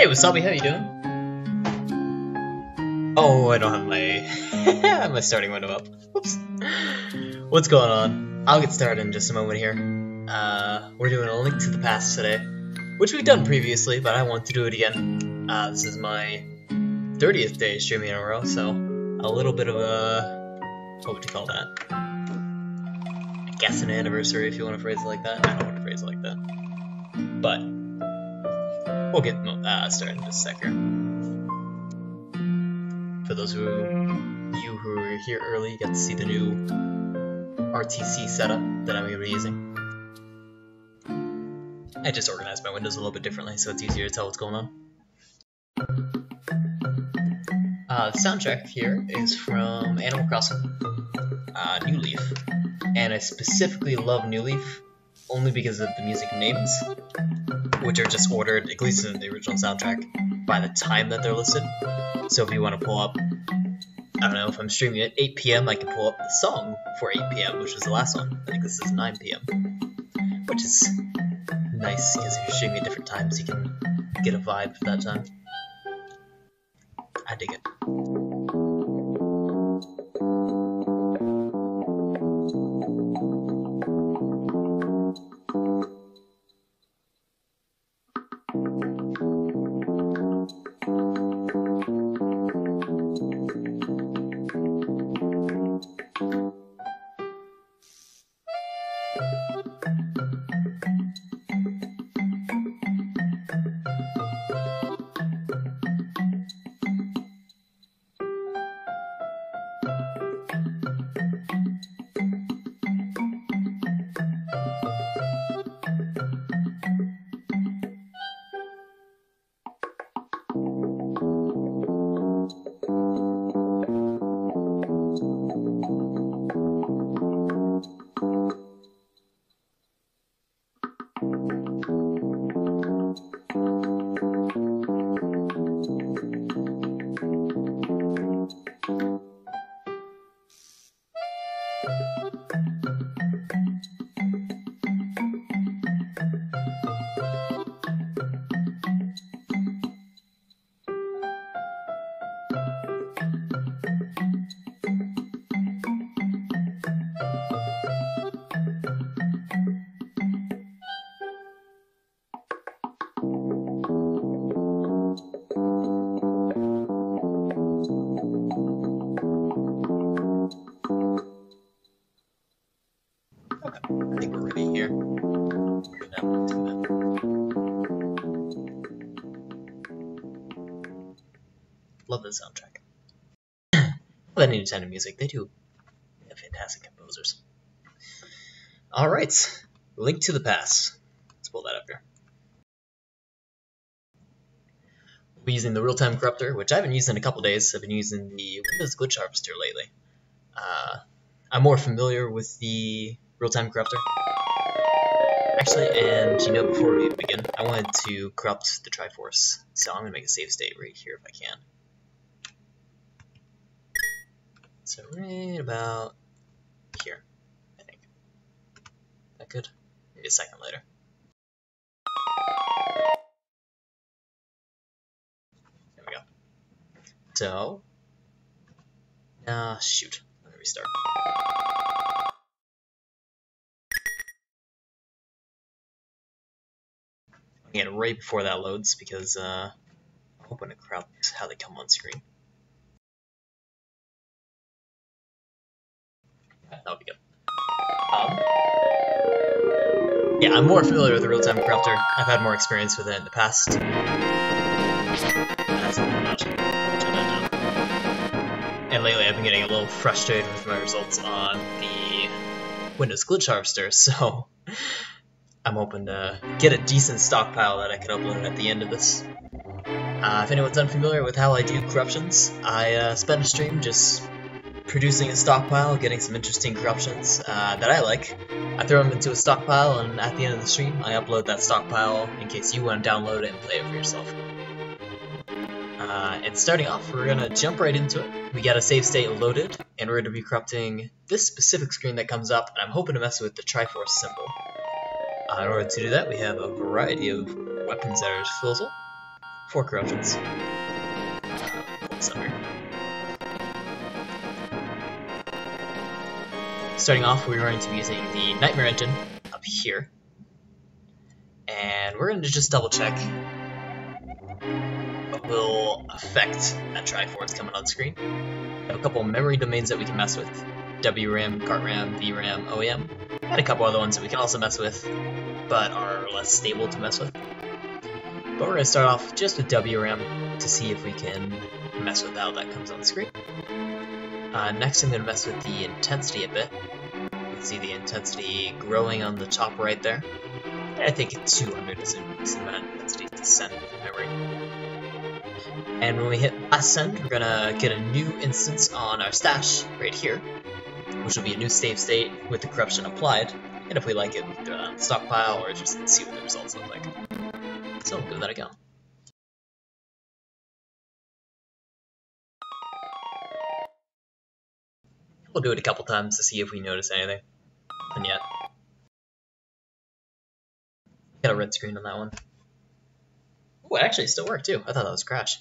Hey, Wasabi, how you doing? Oh, I don't have my my starting window up. Whoops. What's going on? I'll get started in just a moment here. We're doing a link to the past today, which we've done previously, but I want to do it again. This is my 30th day streaming in a row, so a little bit of a, what would you call that? I guess an anniversary, if you want to phrase it like that. I don't want to phrase it like that. But we'll get started in just a sec here. For those of you who are here early, you got to see the new RTC setup that I'm going to be using. I just organized my windows a little bit differently, so it's easier to tell what's going on. The soundtrack here is from Animal Crossing, New Leaf, and I specifically love New Leaf only because of the music names, which are just ordered, at least in the original soundtrack, by the time that they're listed. So if you want to pull up, I don't know, if I'm streaming at 8 PM, I can pull up the song for 8 PM, which was the last one. I think this is 9 PM, which is nice, because if you're streaming at different times, you can get a vibe for that time. I dig it. I think we're ready here. Love the soundtrack. Love any Nintendo music. They have fantastic composers. Alright, Link to the Past. Let's pull that up here. We'll be using the real-time corruptor, which I haven't used in a couple days. I've been using the Windows Glitch Harvester lately. I'm more familiar with the real-time corruptor. Actually, and you know, before we begin, I wanted to corrupt the Triforce, so I'm going to make a save state right here if I can. So right about here, I think. That good? Maybe a second later. There we go. So, shoot. Let me restart. Again, right before that loads, because I'm hoping to corrupt how they come on screen. That'll be good. Yeah, I'm more familiar with the real-time corruptor. I've had more experience with it in the past. That's a little much. And lately I've been getting a little frustrated with my results on the Windows Glitch Harvester, so I'm hoping to get a decent stockpile that I can upload at the end of this. If anyone's unfamiliar with how I do corruptions, I spend a stream just producing a stockpile, getting some interesting corruptions that I like. I throw them into a stockpile, and at the end of the stream, I upload that stockpile in case you want to download it and play it for yourself. And starting off, we're going to jump right into it. We got a save state loaded, and we're going to be corrupting this specific screen that comes up, and I'm hoping to mess with the Triforce symbol. In order to do that, we have a variety of weapons at our disposal. 4 corruptions. Summary. Starting off, we're going to be using the Nightmare Engine up here. And we're going to just double check what will affect that Triforce coming on screen. We have a couple memory domains that we can mess with. WRAM, CartRAM, VRAM, OEM, and a couple other ones that we can also mess with, but are less stable to mess with. But we're going to start off just with WRAM to see if we can mess with how that comes on screen. Next I'm going to mess with the intensity a bit. You can see the intensity growing on the top right there. I think 200 is a decent amount of intensity to send memory. And when we hit last send, we're going to get a new instance on our stash right here, which will be a new save state with the corruption applied. And if we like it, we can throw it on the stockpile or just see what the results look like. So we'll give that a go. We'll do it a couple times to see if we notice anything. And yet. Got a red screen on that one. Oh, it actually still worked too. I thought that was a crash.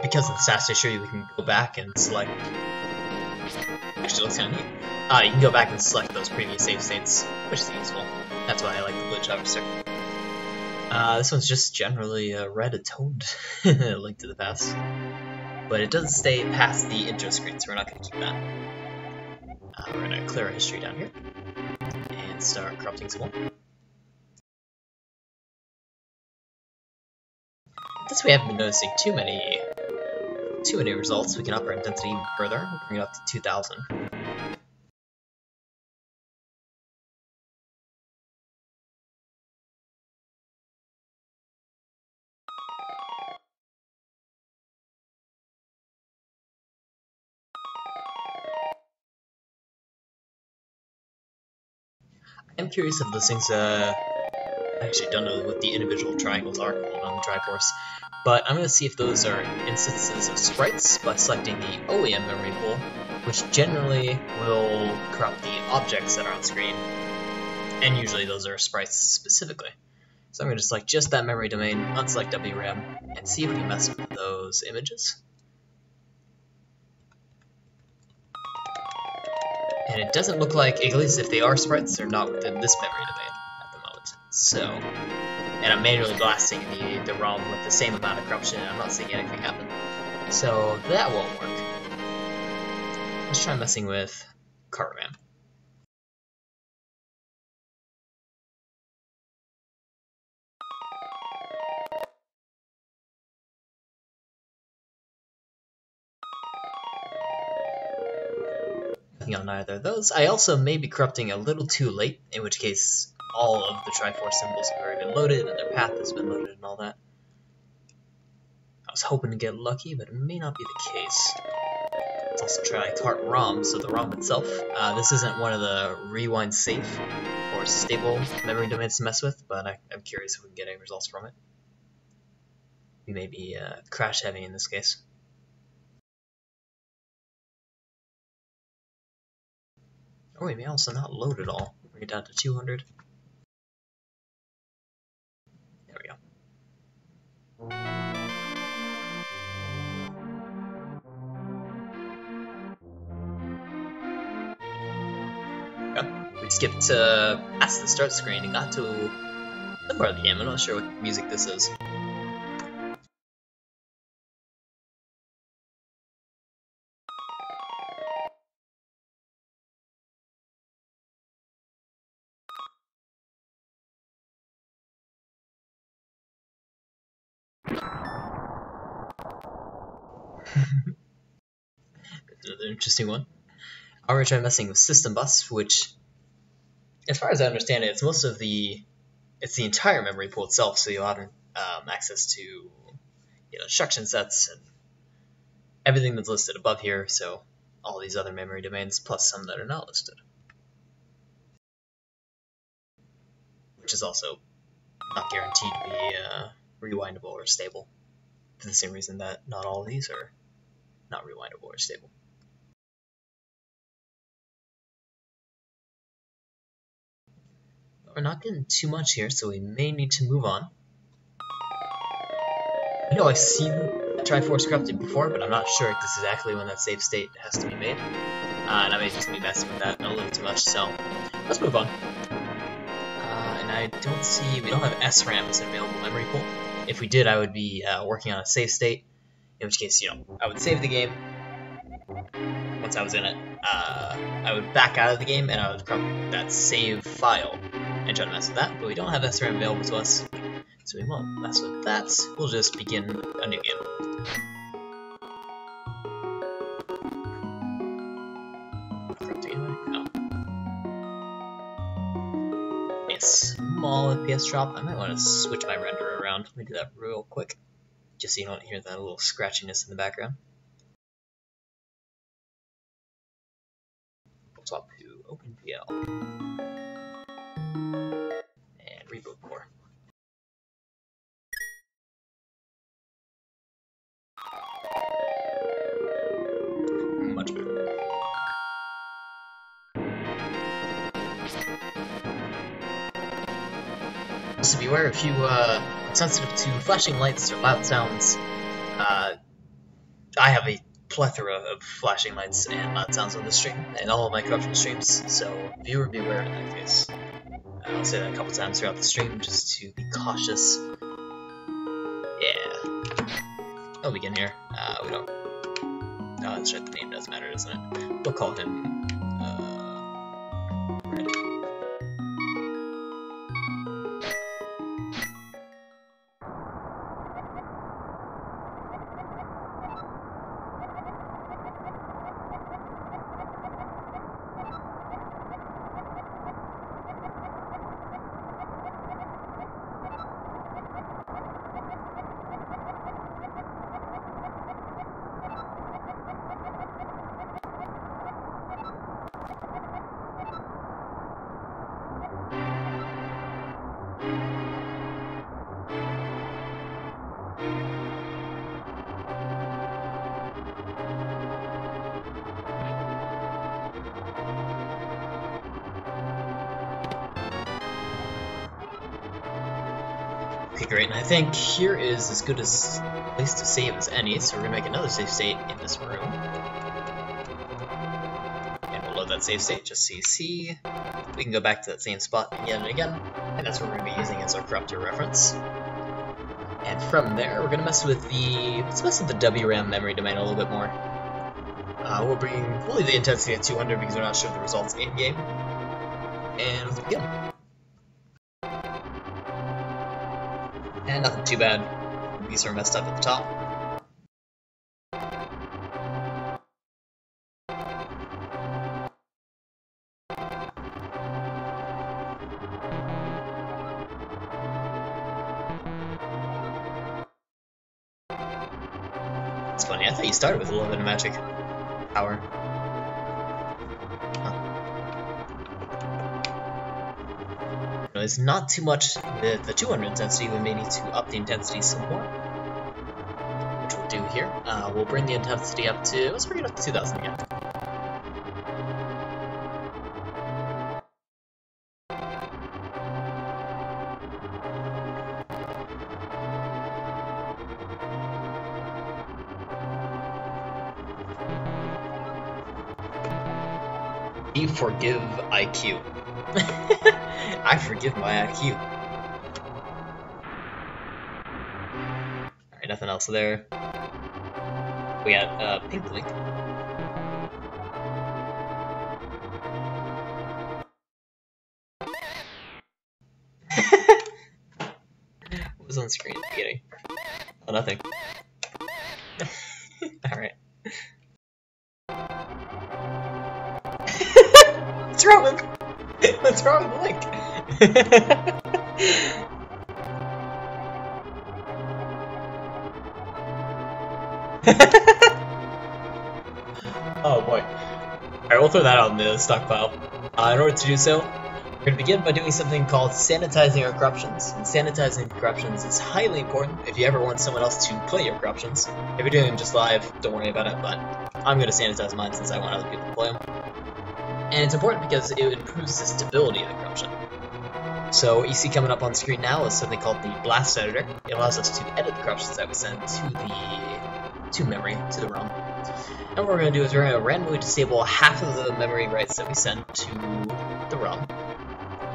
Because of the stash issue, we can go back and select. Actually, looks kind of neat. You can go back and select those previous save states, which is useful. That's why I like the glitch harvester. This one's just generally a red toned link to the past. But it doesn't stay past the intro screen, so we're not going to keep that. We're going to clear our history down here and start corrupting some more. Since we haven't been noticing too many results, we can up our intensity even further. We'll bring it up to 2000. I'm curious if those things, I actually don't know what the individual triangles are called on the Triforce, but I'm going to see if those are instances of sprites by selecting the OEM memory pool, which generally will corrupt the objects that are on screen, and usually those are sprites specifically. So I'm going to select just that memory domain, unselect WRAM, and see if we can mess with those images. And it doesn't look like, at least if they are sprites, they're not within this memory domain at the moment. So, and I'm manually blasting the ROM with the same amount of corruption, and I'm not seeing anything happen. So that won't work. Let's try messing with CartRAM. On either of those. I also may be corrupting a little too late, in which case all of the Triforce symbols have already been loaded and their path has been loaded and all that. I was hoping to get lucky, but it may not be the case. Let's also try cart ROM, so the ROM itself. This isn't one of the rewind safe or stable memory domains to mess with, but I'm curious if we can get any results from it. We may be crash heavy in this case. Or we may also not load it all. Bring it down to 200. There we go. Okay. We skipped past the start screen and got to the part of the game. I'm not sure what music this is. Another interesting one. I'm going to try messing with System Bus, which, as far as I understand it, it's the entire memory pool itself, so you'll have access to instruction sets and everything that's listed above here, so all these other memory domains, plus some that are not listed. Which is also not guaranteed to be rewindable or stable, for the same reason that not all of these are not rewindable or stable. we're not getting too much here, so we may need to move on. I know I've seen Triforce Corrupted before, but I'm not sure exactly when that save state has to be made. And I may just be messing with that a little too much, so let's move on. And I don't see, we don't have SRAM as an available memory pool. If we did, I would be working on a save state, in which case, you know, I would save the game. Once I was in it, I would back out of the game and I would corrupt that save file and try to mess with that, but we don't have SRAM available to us, so we won't mess with that. We'll just begin a new game. No. A small FPS drop. I might want to switch my renderer around. Let me do that real quick, just so you don't hear that little scratchiness in the background. We'll swap to OpenPL and reboot core. Much better. So beware if you are sensitive to flashing lights or loud sounds. I have a plethora of flashing lights and loud sounds on the stream, and all of my corruption streams, so viewer beware in that case. I'll say that a couple times throughout the stream just to be cautious. Yeah. I'll begin here. We don't. Oh, that's right, the name does matter, doesn't it? We'll call him. Red. Okay, great, and I think here is as good a place to save as any, so we're going to make another save state in this room. And we'll load that save state just so you see. We can go back to that same spot again and again, and that's what we're going to be using as our corruptor reference. And from there, we're going to mess with let's mess with the WRAM memory domain a little bit more. We'll leave the intensity at 200 because we're not sure of the results in-game. And let's begin. And nothing too bad. These are messed up at the top. It's funny, I thought you started with a little bit of magic power. It's not too much the 200 intensity. We may need to up the intensity some more, which we'll do here. We'll bring the intensity up to, let's bring it up to 2000 again. You forgive IQ. I forgive my IQ. Alright, nothing else there. We got Pink Link. What was on screen at the beginning? Oh, nothing. Alright. What's wrong with What's wrong with Link? Oh boy. Alright, we'll throw that out in the stockpile. In order to do so, we're going to begin by doing something called sanitizing our corruptions. And sanitizing corruptions is highly important if you ever want someone else to play your corruptions. If you're doing them just live, don't worry about it, but I'm going to sanitize mine since I want other people to play them. And it's important because it improves the stability of the corruption. So what you see coming up on screen now is something called the blast editor. It allows us to edit the corruptions that we send to memory, to the ROM. And what we're going to do is we're going to randomly disable half of the memory writes that we send to the ROM,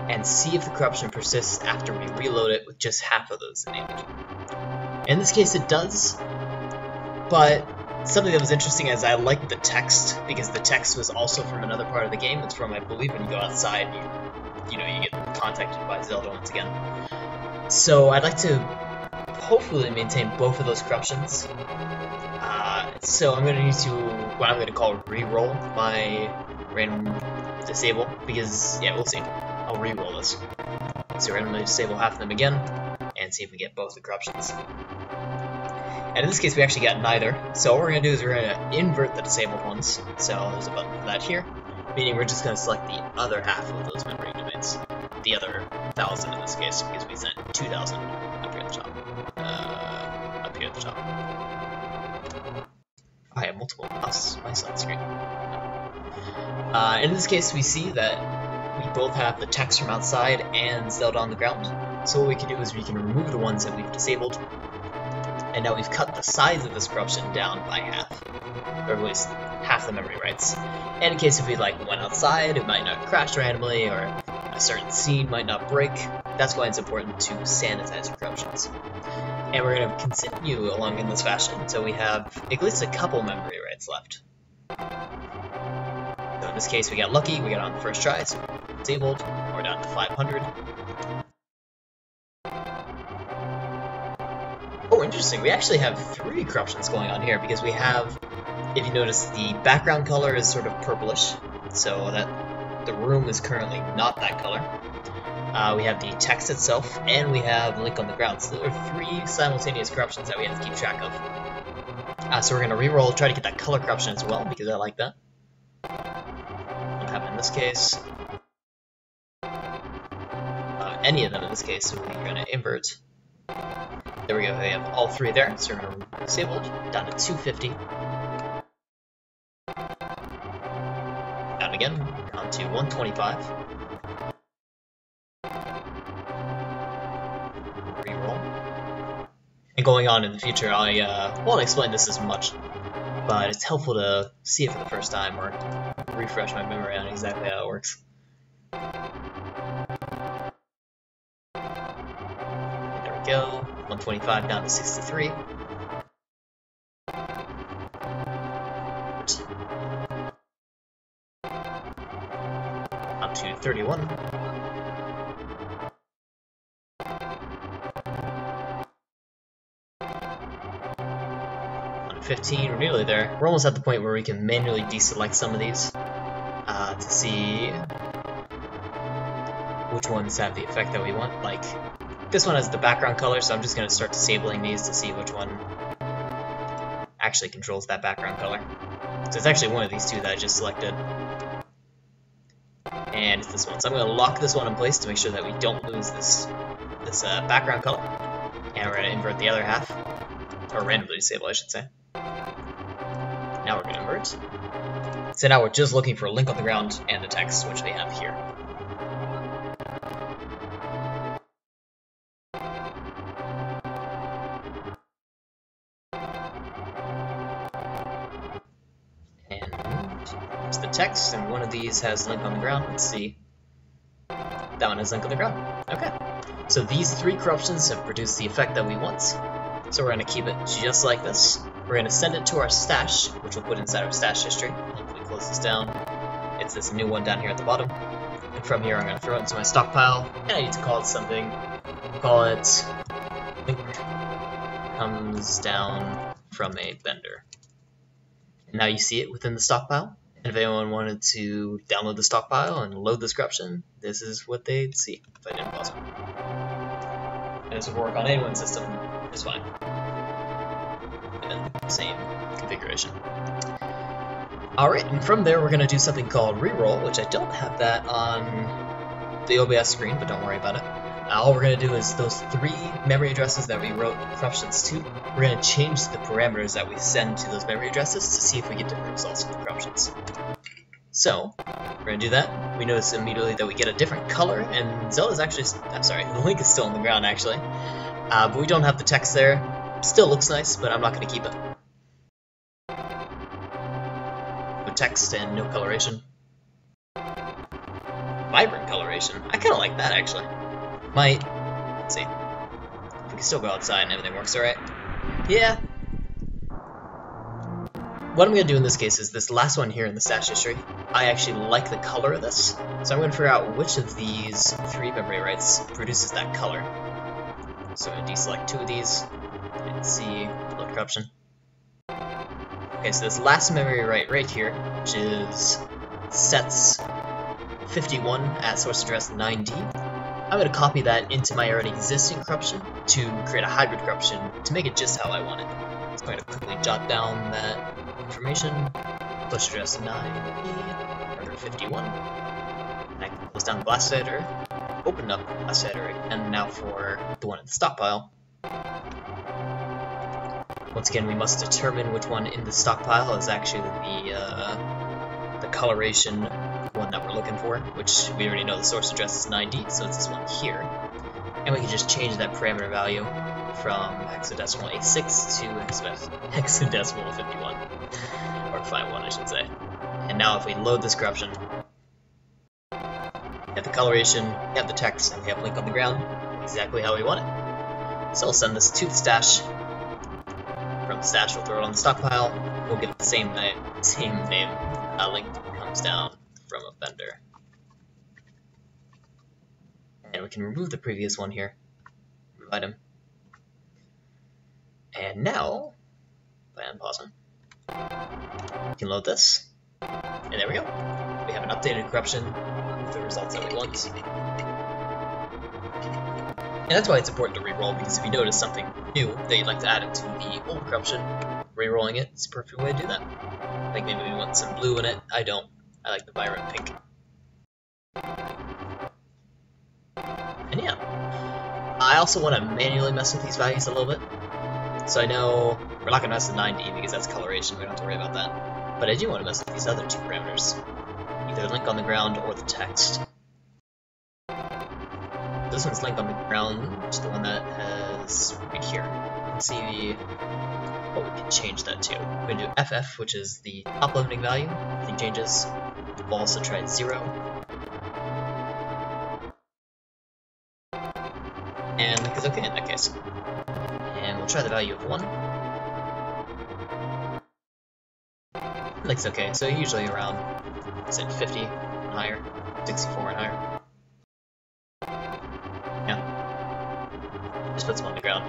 and see if the corruption persists after we reload it with just half of those enabled. In this case it does, but something that was interesting is I liked the text, because the text was also from another part of the game. It's from, I believe, when you go outside, you get contacted by Zelda once again. So I'd like to hopefully maintain both of those corruptions. So I'm going to need to, what I'm going to call re-roll my random disable, because, yeah, we'll see. I'll re-roll this. So randomly disable half of them again, and see if we get both the corruptions. And in this case we actually got neither, so what we're going to do is we're going to invert the disabled ones. So there's a button for that here, meaning we're just going to select the other half of those memory domains. The other 1,000 in this case, because we sent 2,000 up here at the top. Up here at the top. I have multiple mice on the screen. In this case we see that we both have the text from outside and Zelda on the ground. So what we can do is we can remove the ones that we've disabled, and now we've cut the size of this corruption down by half, or at least half the memory writes. And in case if we went outside, it might not crash randomly, or a certain scene might not break. That's why it's important to sanitize your corruptions. And we're going to continue along in this fashion until we have at least a couple memory writes left. So in this case we got lucky, we got on the first try, so disabled, we're down to 500. Oh, interesting, we actually have 3 corruptions going on here, because we have, if you notice, the background color is sort of purplish, so that the room is currently not that color. We have the text itself, and we have link on the ground. So there are 3 simultaneous corruptions that we have to keep track of. So we're going to re-roll, try to get that color corruption as well, because I like that. What happened in this case? Any of them in this case, so we're going to invert. There we go, we have all 3 there, so we're going to disable down to 250. Down again, down to 125. Reroll. And going on in the future, I won't explain this as much, but it's helpful to see it for the first time or refresh my memory on exactly how it works. There we go. 125 down to 63. Up to 31. On 15, we're nearly there. We're almost at the point where we can manually deselect some of these to see which ones have the effect that we want. Like, this one has the background color, so I'm just going to start disabling these to see which one actually controls that background color. So it's actually one of these 2 that I just selected. And it's this one. So I'm going to lock this one in place to make sure that we don't lose this background color. And we're going to invert the other half. Or randomly disable, I should say. Now we're going to invert. So now we're just looking for a link on the ground and the text, which we have here. Text, and one of these has link on the ground. Let's see. That one has link on the ground. Okay. So these 3 corruptions have produced the effect that we want. So we're going to keep it just like this. We're going to send it to our stash, which we'll put inside our stash history. Hopefully close this down. It's this new one down here at the bottom. And from here I'm going to throw it into my stockpile. And I need to call it something. Call it link comes down from a vendor. And now you see it within the stockpile. And if anyone wanted to download the stockpile and load this corruption, this is what they'd see if I didn't pause it. And this would work on anyone's system just fine. And then the same configuration. Alright, and from there we're going to do something called reroll, which I don't have that on the OBS screen, but don't worry about it. All we're going to do is those 3 memory addresses that we wrote corruptions to, we're going to change the parameters that we send to those memory addresses to see if we get different results with the corruptions. So, gonna do that. We notice immediately that we get a different color, and Zelda's actually, I'm sorry, the Link is still on the ground actually. But we don't have the text there. Still looks nice, but I'm not gonna keep it. No text and no coloration. Vibrant coloration. I kinda like that actually. Let's see. We can still go outside and everything works alright. Yeah. What I'm going to do in this case is this last one here in the stash history. I actually like the color of this, so I'm going to figure out which of these 3 memory writes produces that color. So I'm going to deselect 2 of these, and see load corruption. Okay, so this last memory write right here, which is sets 51 at source address 9D, I'm going to copy that into my already existing corruption to create a hybrid corruption to make it just how I want it. So I'm going to quickly jot down that information, push address 9D, number 51, and I can close down the blast editor, open up the blast editor, and now for the one in the stockpile. Once again, we must determine which one in the stockpile is actually the coloration one that we're looking for, which we already know the source address is 9D, so it's this one here. And we can just change that parameter value from hexadecimal 86 to hexadecimal 51, or 51 I should say. And now if we load this corruption, we have the coloration, we have the text, and we have Link on the ground, exactly how we want it. So I'll send this to the stash. From the stash we'll throw it on the stockpile, we'll give it the same name, Link comes down from a vendor. And we can remove the previous one here, remove item. And now, by unpausing, we can load this, and there we go. We have an updated corruption with the results that we want. And that's why it's important to reroll, because if you notice something new that you'd like to add into the old corruption, rerolling it is a perfect way to do that. Like maybe we want some blue in it. I don't. I like the vibrant pink. And yeah. I also want to manually mess with these values a little bit. So I know we're not going to mess with 9D because that's coloration, we don't have to worry about that. But I do want to mess with these other 2 parameters, either Link on the ground or the text. This one's Link on the ground, the one that has right here. Let's see what we can change that to. We're going to do FF, which is the top limiting value. Nothing changes. We'll also try 0. And Link is okay in that case. And we'll try the value of 1. Link's okay, so usually around, say, 50 and higher, 64 and higher. Yeah. Just puts them on the ground.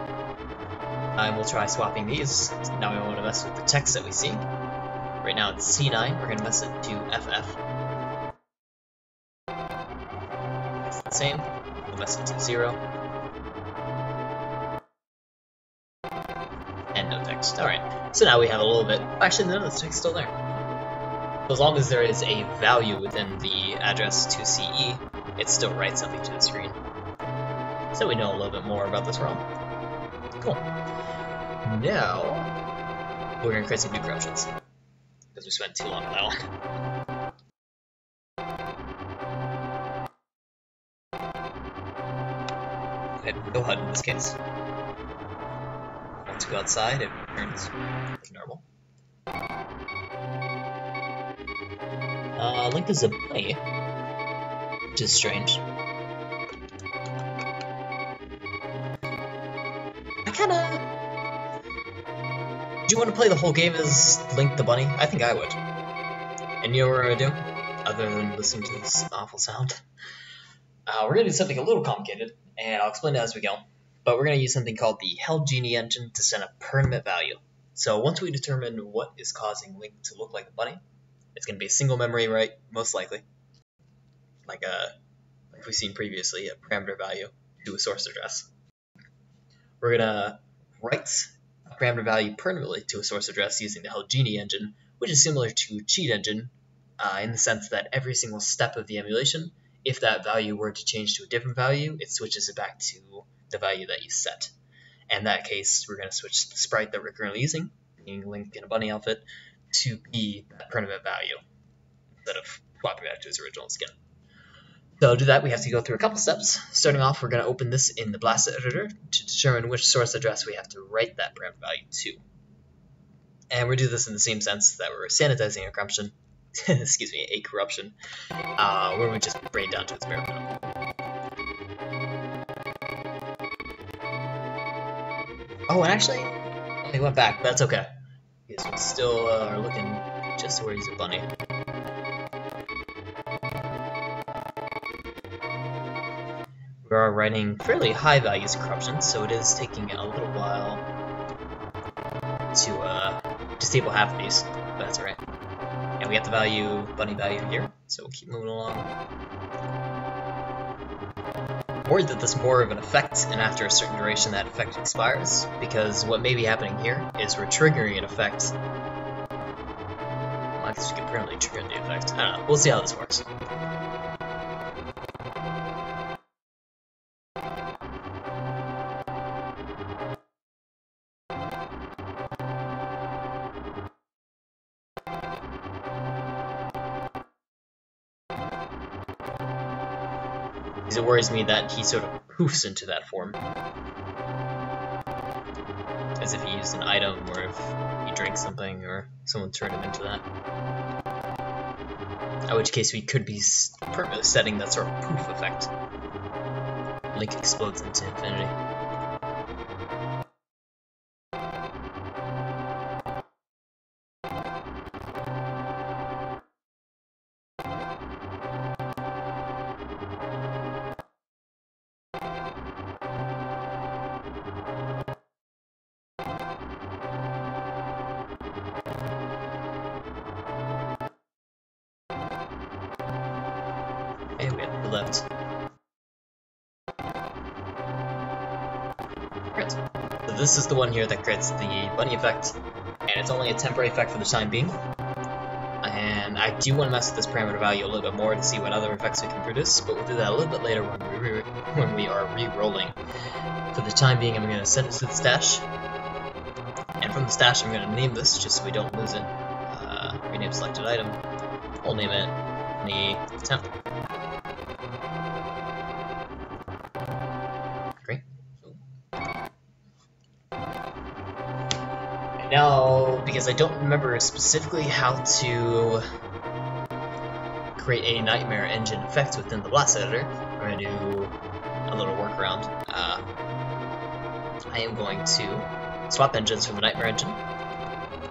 And we'll try swapping these. Now we want to mess with the text that we see. Right now it's C9, we're going to mess it to FF. It's the same, we'll mess it to 0. And no text. Alright, so now we have a little bit. Actually, none of the text is still there. So as long as there is a value within the address to CE, it still writes something to the screen. So we know a little bit more about this ROM. Cool. Now, we're going to create some new corruptions, because we spent too long on that one. Okay, go HUD in this case. Once we go outside, it turns like normal. Link is a bunny, which is strange. Do you want to play the whole game as Link the bunny? I think I would. And you know what we're going to do? Other than listen to this awful sound. We're going to do something a little complicated, and I'll explain it as we go. But we're going to use something called the Hell Genie engine to send a permanent value. So once we determine what is causing Link to look like a bunny, it's going to be a single memory write, most likely. Like we've seen previously, a parameter value to a source address. We're going to write a parameter value permanently to a source address using the Hell Genie engine, which is similar to Cheat Engine in the sense that every single step of the emulation, if that value were to change to a different value, it switches it back to the value that you set. In that case, we're going to switch the sprite that we're currently using, being Link in a bunny outfit, to be that permanent value, instead of swap it back to its original skin. So to do that, we have to go through a couple steps. Starting off, we're going to open this in the Blast Editor to determine which source address we have to write that parameter value to. And we do this in the same sense that we're sanitizing a corruption, excuse me, a corruption, where we just bring it down to its bare minimum. Oh, and actually, he went back, but that's okay. Because we still are looking just where he's a bunny. We are writing fairly high values of corruption, so it is taking a little while to disable half of these, but that's alright. And we have the bunny value here, so we'll keep moving along. I'm worried that there's more of an effect, and after a certain duration that effect expires, because what may be happening here is we're triggering an effect. Well, I guess we can permanently trigger the effect. I don't know, we'll see how this works. Because it worries me that he sort of poofs into that form. As if he used an item, or if he drank something, or someone turned him into that. In which case we could be permanently setting that sort of poof effect. Link explodes into infinity. And we have the left. Right. So this is the one here that creates the bunny effect, and it's only a temporary effect for the time being. And I do want to mess with this parameter value a little bit more to see what other effects we can produce, but we'll do that a little bit later when we are re-rolling. For the time being, I'm going to send it to the stash, and from the stash I'm going to name this just so we don't lose it. Rename selected item. We'll name it the temp. Great. And now, because I don't remember specifically how to create a Nightmare Engine effect within the Blast Editor, I'm going to do a little workaround. I am going to swap engines from the Nightmare Engine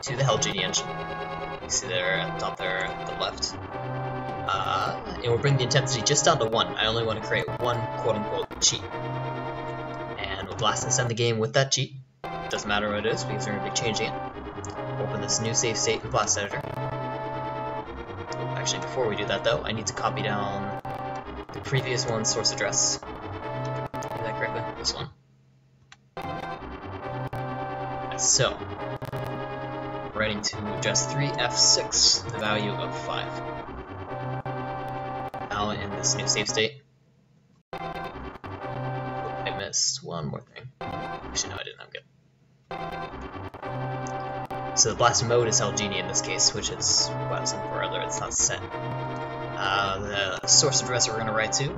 to the Hell Genie engine. You can see there at the top there, at the left. And we'll bring the intensity just down to 1. I only want to create one quote-unquote cheat. And we'll blast and send the game with that cheat. Doesn't matter what it is, because we're going to be changing it. Open this new save state in the Blast Editor. Oh, actually, before we do that though, I need to copy down the previous one's source address. Do that correctly? This one. So, writing to address 3F6, the value of 5. Now in this new save state. Oh, I missed one more thing. Actually, no, I didn't. I'm good. So the blast mode is Hell Genie in this case, which is what some for other. It's not set. The source address we're going to write to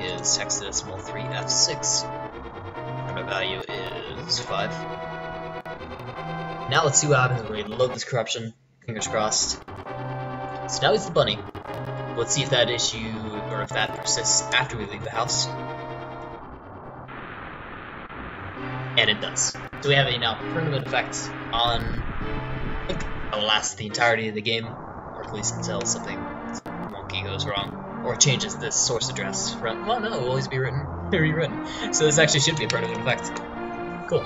is hexadecimal 3F6. And the value is 5. Now let's see what happens when we load this corruption. Fingers crossed. So now it's the bunny. Let's see if that issue, or if that persists after we leave the house. And it does. So we have a now permanent effect on, I think it will last the entirety of the game, or at least until something wonky goes wrong, or changes this source address from, well no, it will always be rewritten. So this actually should be a permanent effect. Cool.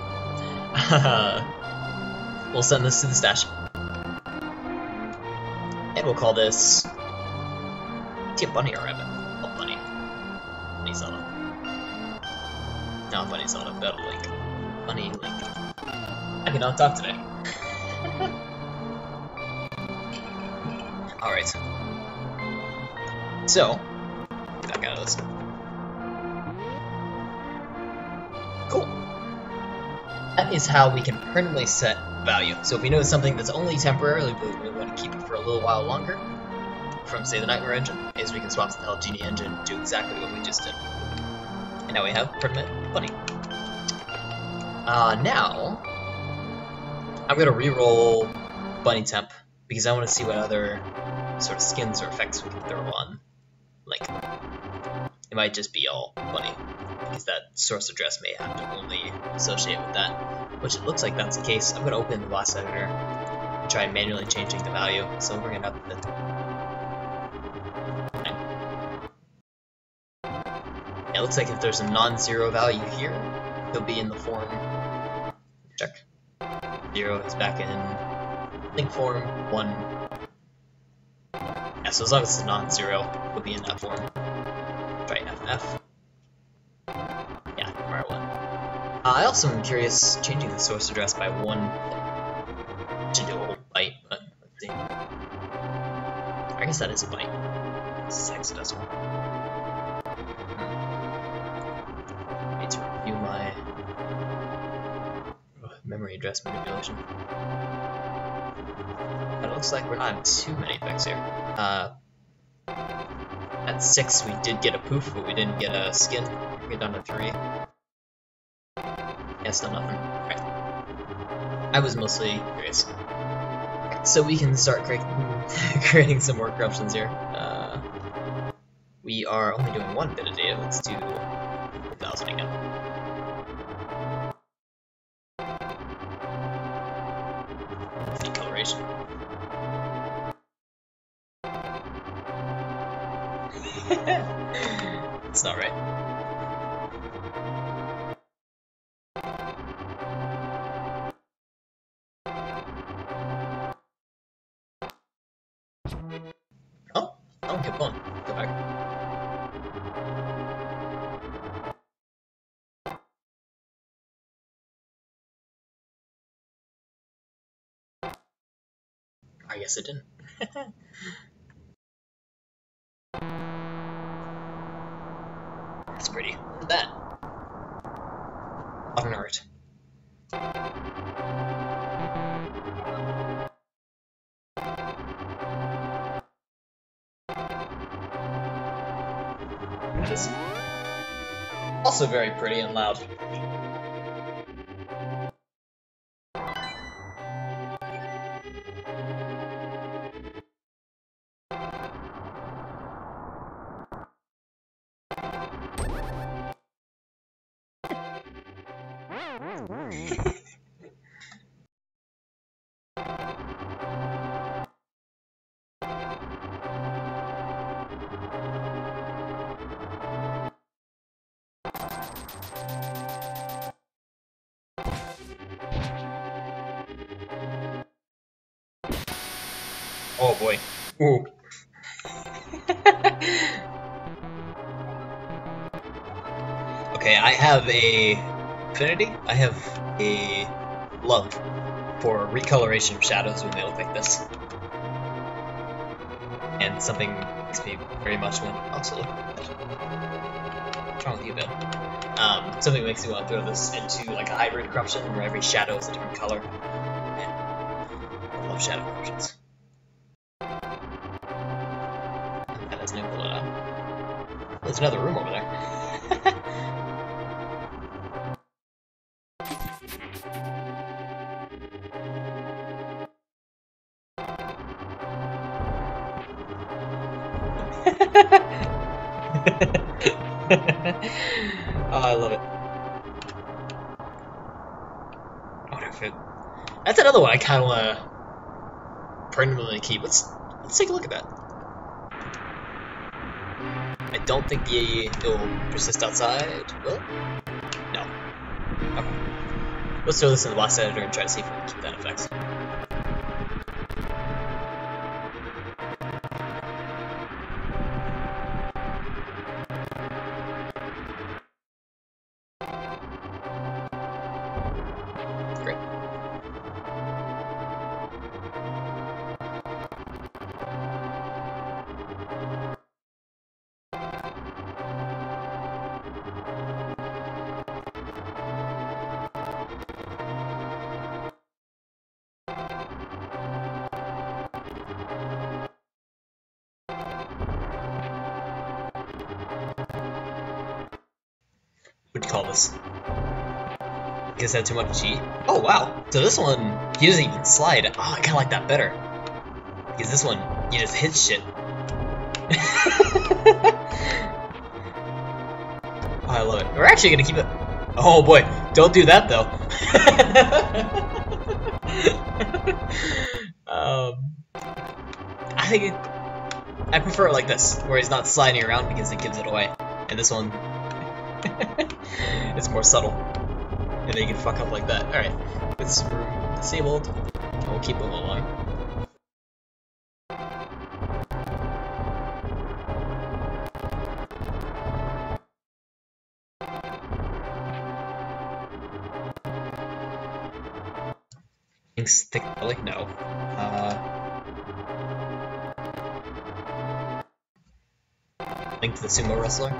We'll send this to the stash. And we'll call this, is he a bunny or a rabbit? Oh, bunny. Bunny Zelda. No, Bunny Zelda, Battle Link. Bunny Link. I cannot talk today. Alright. So, get back out of this. Cool. That is how we can permanently set value. So if we know something that's only temporarily, but we want to keep it for a little while longer, from, say, the Nightmare engine is we can swap to the Hell Genie engine and do exactly what we just did. And now we have Permanent Bunny. Now, I'm going to re-roll Bunny Temp, because I want to see what other sort of skins or effects we can throw on. Like, it might just be all Bunny, because that source address may have to only associate with that, which it looks like that's the case. I'm going to open the boss editor and try manually changing the value, so we'll bring it up a bit. Yeah, it looks like if there's a non-zero value here, he'll be in the form. Check. 0 is back in link form. 1. Yeah, so as long as it's non-zero, he'll be in that form. Try FF. Yeah, R1. I also am curious, changing the source address by 1 to do a whole byte, but let's see. I guess that is a byte. 6 decimal. Need to review my memory address manipulation. But it looks like we're not having too many effects here. At 6 we did get a poof, but we didn't get a skin. We're down to 3. Yeah, still nothing. Right. I was mostly curious. Right, so we can start creating some more corruptions here. We are only doing 1 bit of data. Let's do 1000 again. Decoloration. It's not right. Oh, keep going. Go back. I guess it didn't. That's pretty. Look at that. Modern art. That is also very pretty and loud. Oh boy. Ooh. Okay, I have a affinity. I have a love for recoloration of shadows when they look like this. And something makes me very much want to also look at that. What's wrong with you, Ben? Something makes me want to throw this into like a hybrid corruption where every shadow is a different color. Man, I love shadow corruptions. That doesn't even pull it out. There's another room over there. Oh, I love it. Oh, that's another one I kind of want to permanently keep. Let's take a look at that. I don't think it'll persist outside. Will it? No. Okay. Let's throw this in the boss editor and try to see if we can keep that effect. this. Because had too much G. Oh wow! So this one, he doesn't even slide. Oh, I kinda like that better. Because this one, you just hit shit. Oh, I love it. We're actually gonna keep it. Oh boy, don't do that though. I think I prefer it like this, where he's not sliding around because it gives it away. And this one, it's more subtle. And then you can fuck up like that. Alright, this room disabled. We'll keep moving along. Stick belly? No. Link to the sumo wrestler?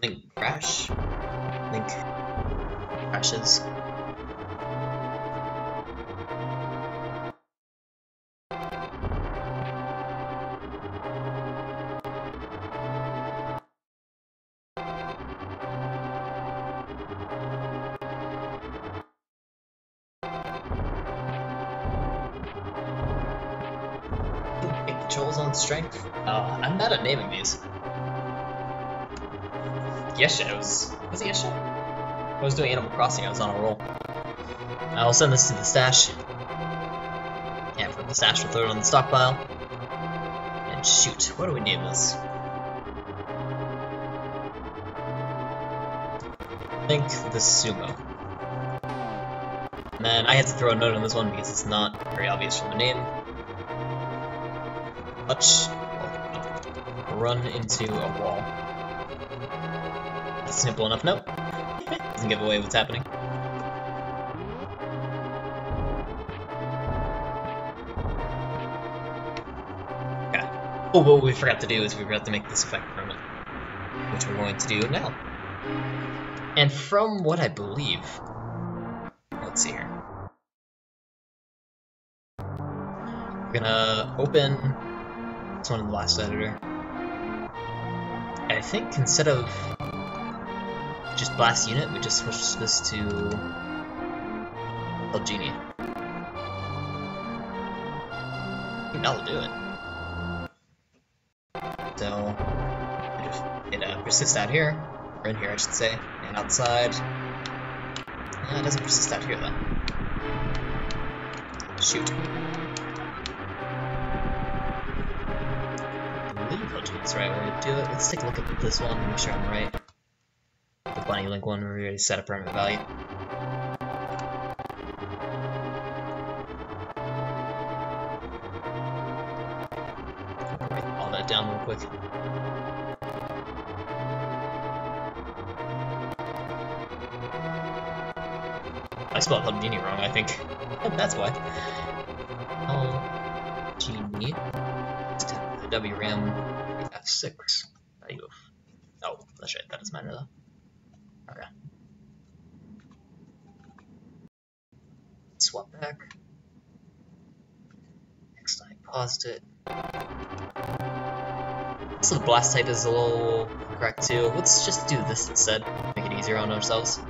Link crash? Link crashes. Controls on strength? I'm bad at naming these. Yesterday was it yesterday? I was doing Animal Crossing, I was on a roll. I'll send this to the stash. And from the stash we'll throw it on the stockpile. And shoot, what do we name this? I think the sumo. And then I had to throw a note on this one because it's not very obvious from the name. Touch, run into a wall. That's a simple enough note. Doesn't give away what's happening. Okay. Oh, what we forgot to do is we forgot to make this effect permanent, which we're going to do now. And from what I believe, let's see here. We're gonna open this one in the last editor. And I think instead of just blast unit, we just switch this to El Genie. I think that'll do it. So it persists out here, or in here I should say, and outside. Yeah, it doesn't persist out here then. Shoot. That's the right way to do it. Let's take a look at this one and make sure I'm right. The Bunny Link one where we already set a permanent value. Write all that down real quick. I spelled El Genie wrong, I think. That's why. El Genie. The WRAM F6 value of. Oh, that's right, that doesn't matter though. Okay. Swap back. Next I paused it. So the blast type is a little correct too. Let's just do this instead, make it easier on ourselves.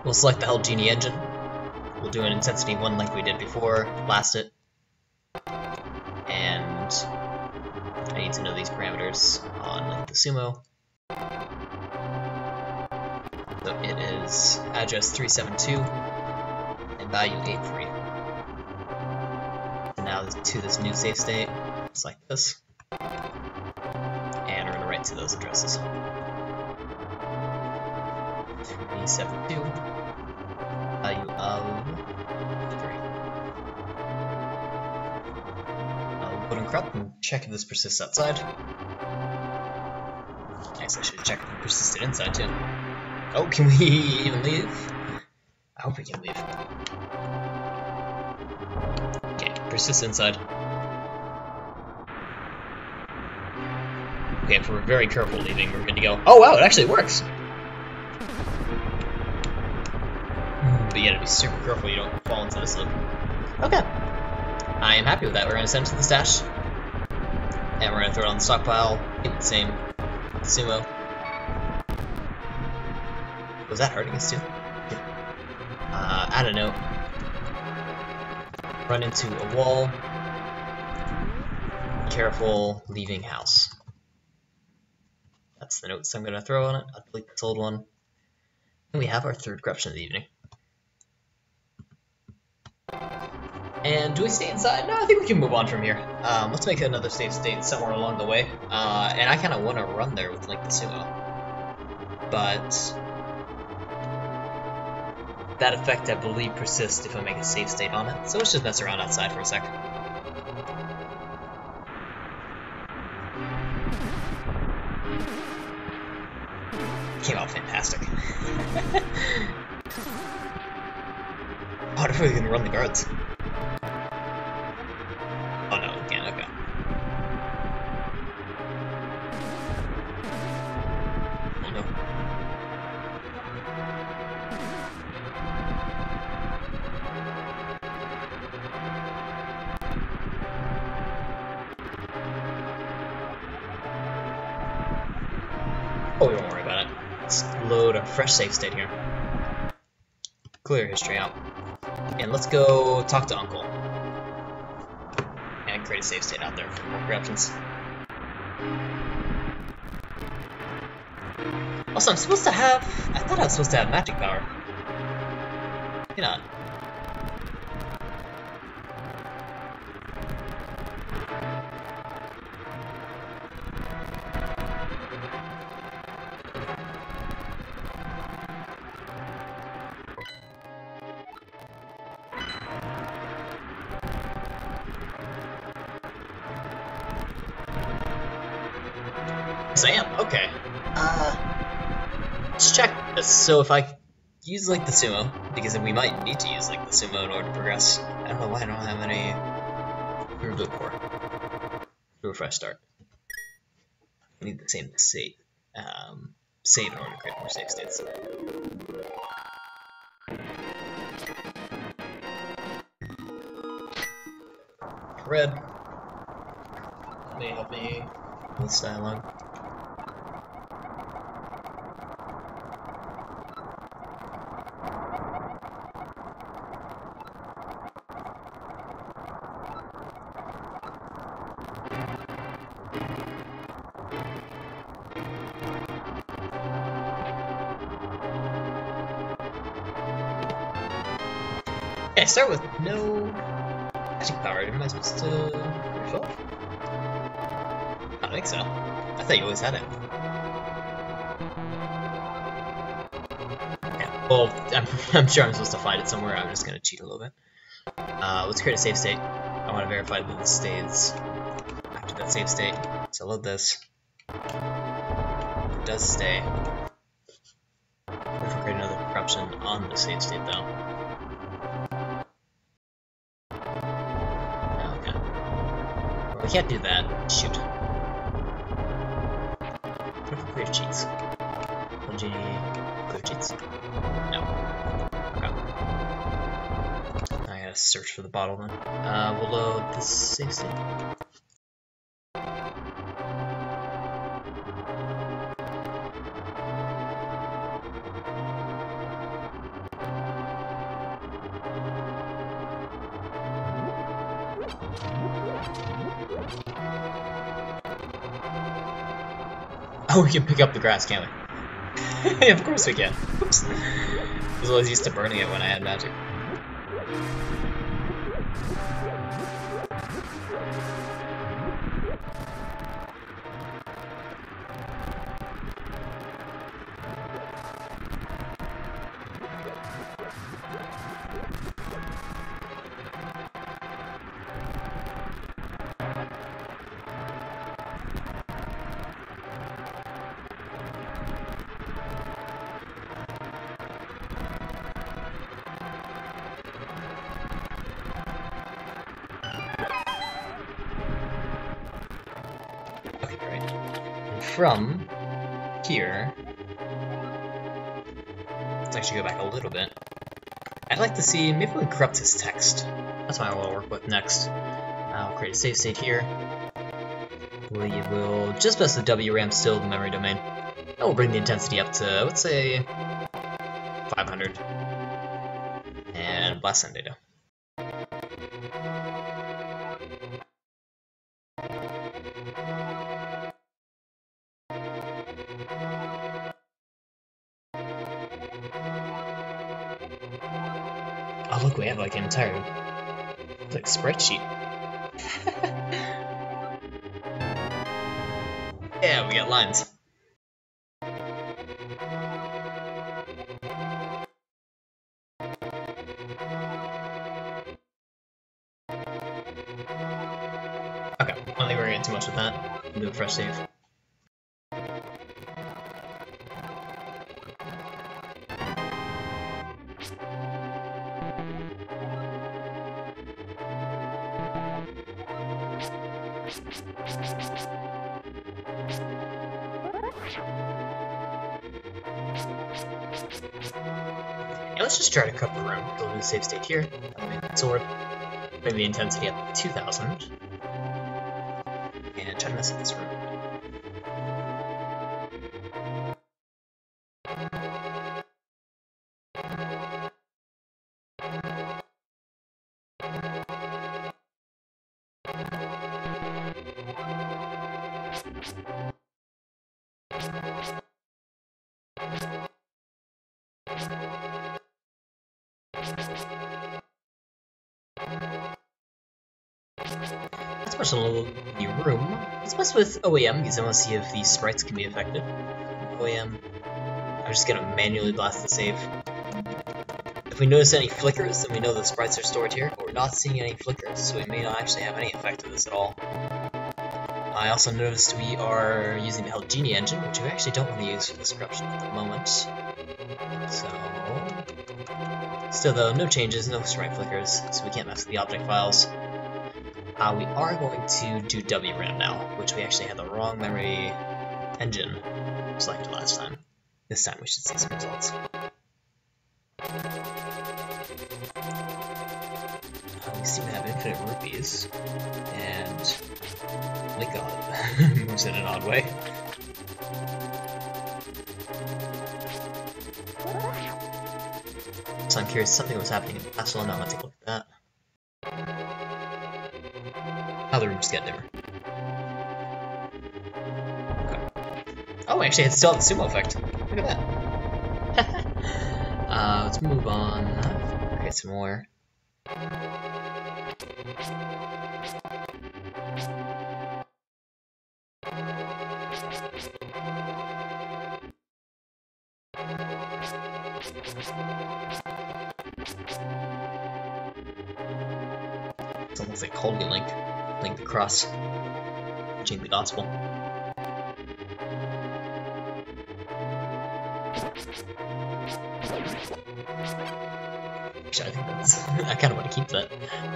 We'll select the El Genie engine. We'll do an intensity 1 like we did before, blast it. And I need to know these parameters on the sumo. So it is address 372 and value 83. And now to this new save state, just like this. And we're going to write to those addresses. 372, value of 3. Put in corrupt and check if this persists outside. Nice, I should check if it persisted inside too. Oh, can we even leave? I hope we can leave. Okay, persist inside. Okay, if we're very careful leaving, we're good to go. Oh wow, it actually works! But you gotta be super careful you don't fall into this loop. Okay. I am happy with that. We're going to send it to the stash. And we're going to throw it on the stockpile. Get the same sumo. Was that hurting us too? Add a note. Run into a wall. Careful leaving house. That's the notes I'm going to throw on it. I'll delete this old one. And we have our third corruption of the evening. And do we stay inside? No, I think we can move on from here. Let's make another save state somewhere along the way. And I kind of want to run there with like the sumo. But that effect, I believe, persists if I make a save state on it. So let's just mess around outside for a sec. Came out fantastic. Oh, I really can run the guards. Oh no, we can't, okay. Oh no. Oh, we won't worry about it. Let's load a fresh save state here. Clear history out. And let's go talk to Uncle. And create a save state out there for more corruptions. Also, I'm supposed to have... I thought I was supposed to have magic power. Maybe not. Yes, I am. Okay. Let's check this. So if I use like the sumo, because we might need to use like the sumo in order to progress. I don't know why I don't have any blue core. Do a fresh start. I need the same save. Save in order to create more save states. Red. May help me with this dialogue. Okay, start with no magic power. Am I supposed to refill? I don't think so. I thought you always had it. Yeah, well, I'm sure I'm supposed to find it somewhere. I'm just gonna cheat a little bit. Let's create a save state. I want to verify that this stays after that save state. So load this. It does stay. If we create another corruption on the save state though. We can't do that. Shoot. What if we clear cheats? Clear cheats? No. Okay. I gotta search for the bottle then. We'll load this save state. Oh, we can pick up the grass, can't we? Yeah, of course we can. Oops. I was always used to burning it when I had magic. From here, let's actually go back a little bit. I'd like to see, maybe we can corrupt his text. that's what I want to work with next. I'll create a save state here. We will just press the W ramp still the memory domain. And we'll bring the intensity up to, let's say, 500. And blast send data. Oh look, we have like an entire like spreadsheet. Yeah, we got lines. Okay, I don't think we're gonna get too much with that. We'll do a fresh save. And let's just try to cover the room. Go to the save state here. Sword. Bring the intensity up to 2000. And try to mess up this room. Let's push a little the room. Let's mess with OEM because I want to see if these sprites can be affected. OEM. I'm just gonna manually blast the save. If we notice any flickers, then we know the sprites are stored here, but we're not seeing any flickers, so we may not actually have any effect of this at all. I also noticed we are using the Genie engine, which we actually don't want to use for this corruption at the moment. So, still though, no changes, no sprite flickers, so we can't mess with the object files. We are going to do WRAM now, which we actually had the wrong memory engine selected last time. This time we should see some results. We seem to have infinite rupees, and my god, moves in an odd way. So I'm curious, something was happening in Barcelona. Now let's take a look at that. Oh, the rooms get dimmer. Okay. Oh, actually, it's still the sumo effect. Look at that. Let's move on. Create some more. It's almost like Holy Link. Link the cross. Change the gospel. Actually, I think that's... I kind of want to keep that.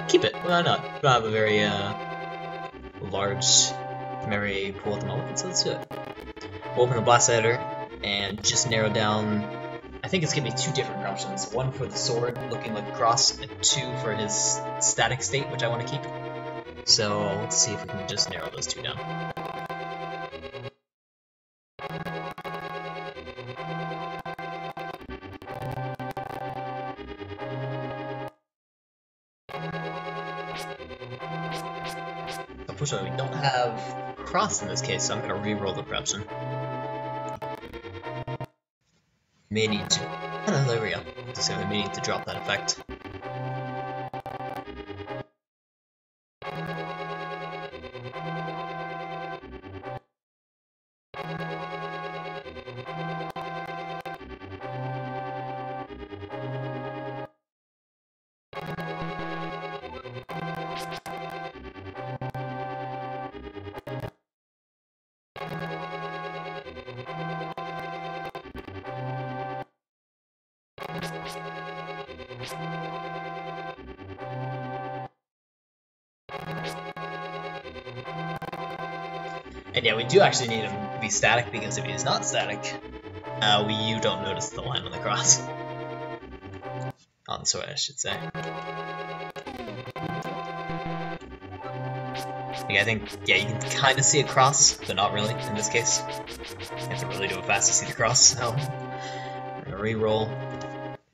Keep it. Why not? We don't have a very large memory pool at the moment, so let's do it. We'll open the blast editor and just narrow down. I think it's gonna be two different options. One for the sword looking like a cross, and two for his static state, which I want to keep. So let's see if we can just narrow those two down. Unfortunately, we don't have cross in this case, so I'm going to re-roll the corruption. May need to. Oh, there we go. So we may need to drop that effect. And yeah, we do actually need him to be static, because if he's not static, you don't notice the line on the cross. On the sword, I should say. I think, yeah, you can kind of see it cross, but not really in this case. You have to really do it fast to see the cross, so we're gonna re-roll.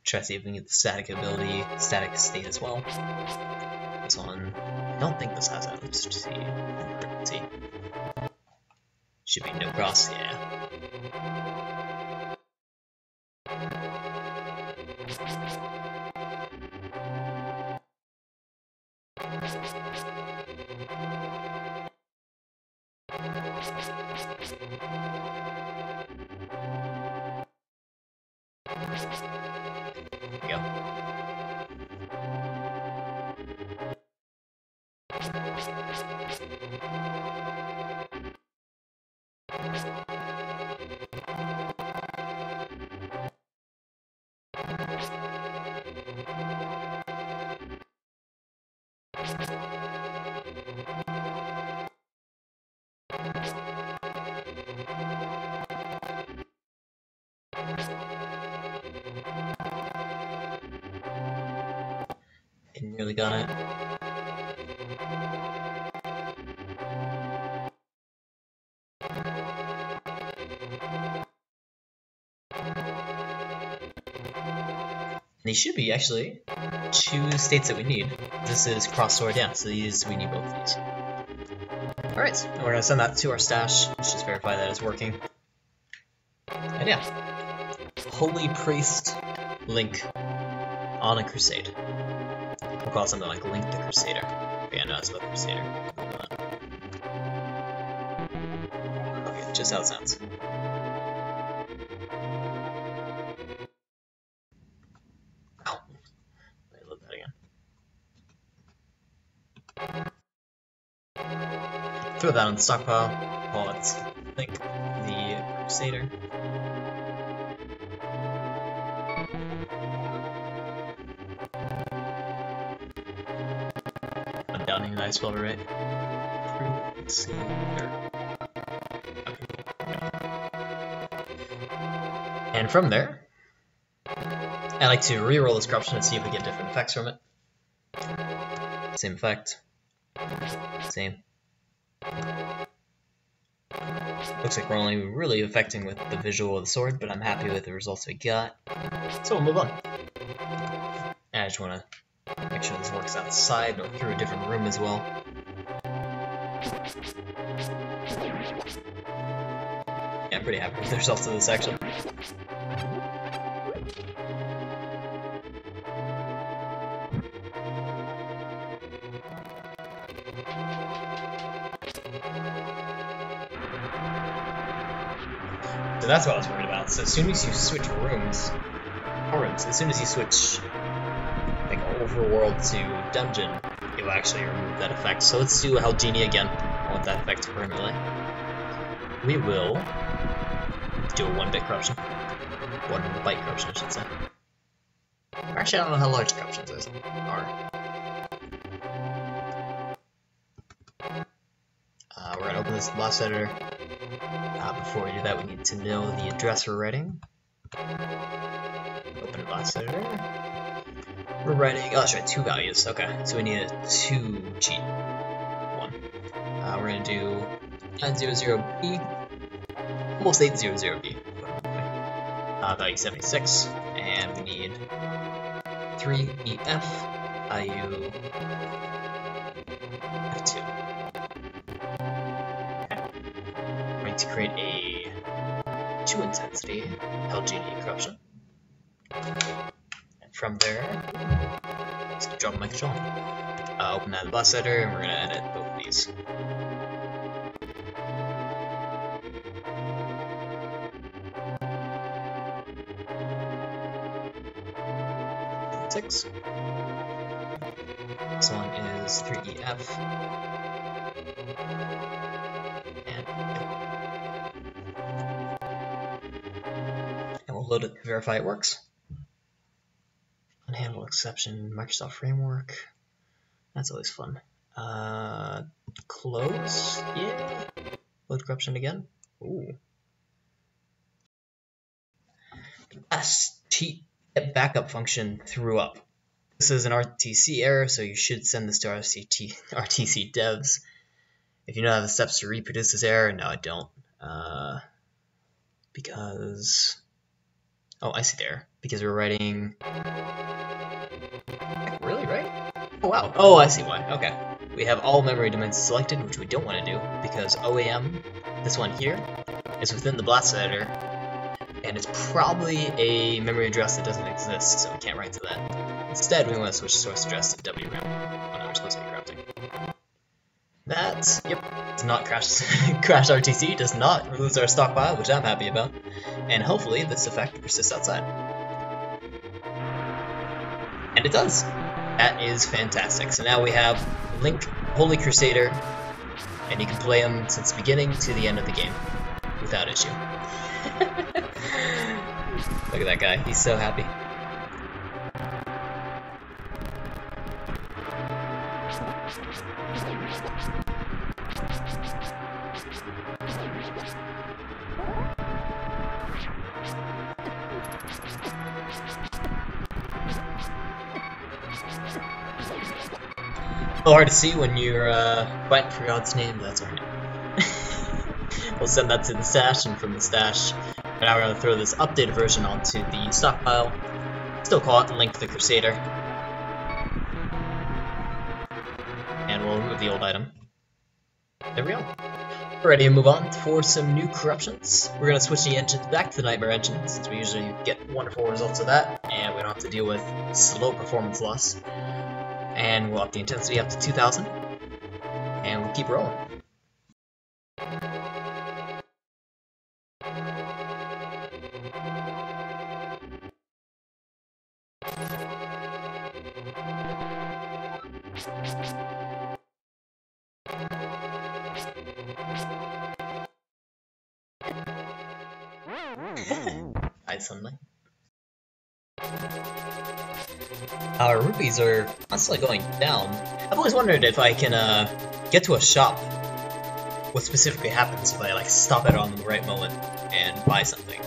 Try to see if we can get the static ability, static state as well. This one, I don't think this has that. Let's see. Let's see. Should be no cross, yeah. There we go. I nearly got it. These should be actually 2 states that we need. This is cross sword, yeah, so these we need both of these. Alright, and we're gonna send that to our stash. Let's just verify that it's working. And yeah. Holy Priest Link on a Crusade. We'll call it something like Link the Crusader. But yeah, no, it's about the Crusader. Okay, just how it sounds. Ow. Let me load that again. Throw that on the stockpile. Call it Link the Crusader. I'm downing the ice spell, right? Crusader. And from there, I like to re-roll this corruption and see if we get different effects from it. Same effect. Same. Looks like we're only really affecting with the visual of the sword, but I'm happy with the results we got. So we'll move on. And I just want to make sure this works outside or through a different room as well. Yeah, I'm pretty happy with the results of this actually. So that's what I was worried about. So as soon as you switch rooms, as soon as you switch like overworld to dungeon, it will actually remove that effect. So let's do Haldini again. I want that effect permanently. We will do a 1-bit corruption. 1-byte corruption, I should say. Actually, I don't know how large corruptions are. We're gonna open this boss editor. Before we do that, we need to know the address we're writing. Open a boss editor. We're writing, oh, that's right, 2 values. Okay, so we need a 2 cheat. 1. We're gonna do 900B, almost 800B. Value 76, and we need 3EF, value F2. To create a 2 intensity LGD corruption. And from there, let's drop my control. Open that boss editor, and we're going to edit both of these. Six. This one is 3EF. And we'll load it to verify it works. Unhandle exception, Microsoft Framework. That's always fun. Close, yeah. Load corruption again. Ooh. Last cheat backup function threw up. This is an RTC error, so you should send this to RTC devs. If you know the steps to reproduce this error, no, I don't. Because... Oh, I see there. Because we're writing... Really, right? Oh, wow. Oh, I see why. Okay. We have all memory domains selected, which we don't want to do, because OAM, this one here, is within the blast editor, and it's probably a memory address that doesn't exist, so we can't write to that. Instead, we want to switch source address to WRAM. Oh no, we're supposed to be corrupting. That, yep, does not crash, crash RTC, does not lose our stockpile, which I'm happy about. And hopefully this effect persists outside. And it does! That is fantastic. So now we have Link, Holy Crusader, and you can play him since the beginning to the end of the game without issue. Look at that guy, he's so happy. A little hard to see when you're fighting for God's name, but that's alright. We'll send that to the stash, and from the stash, now we're going to throw this updated version onto the stockpile. Still call it Link the Crusader. And we'll remove the old item. There we go. We're ready to move on for some new corruptions. We're going to switch the engine back to the Nightmare engine, since we usually get wonderful results of that, and we don't have to deal with slow performance loss. And we'll up the intensity up to 2000, and we'll keep rolling. Hi, sunlight. Our rupees are constantly going down. I've always wondered if I can get to a shop. What specifically happens if I like stop it on the right moment and buy something?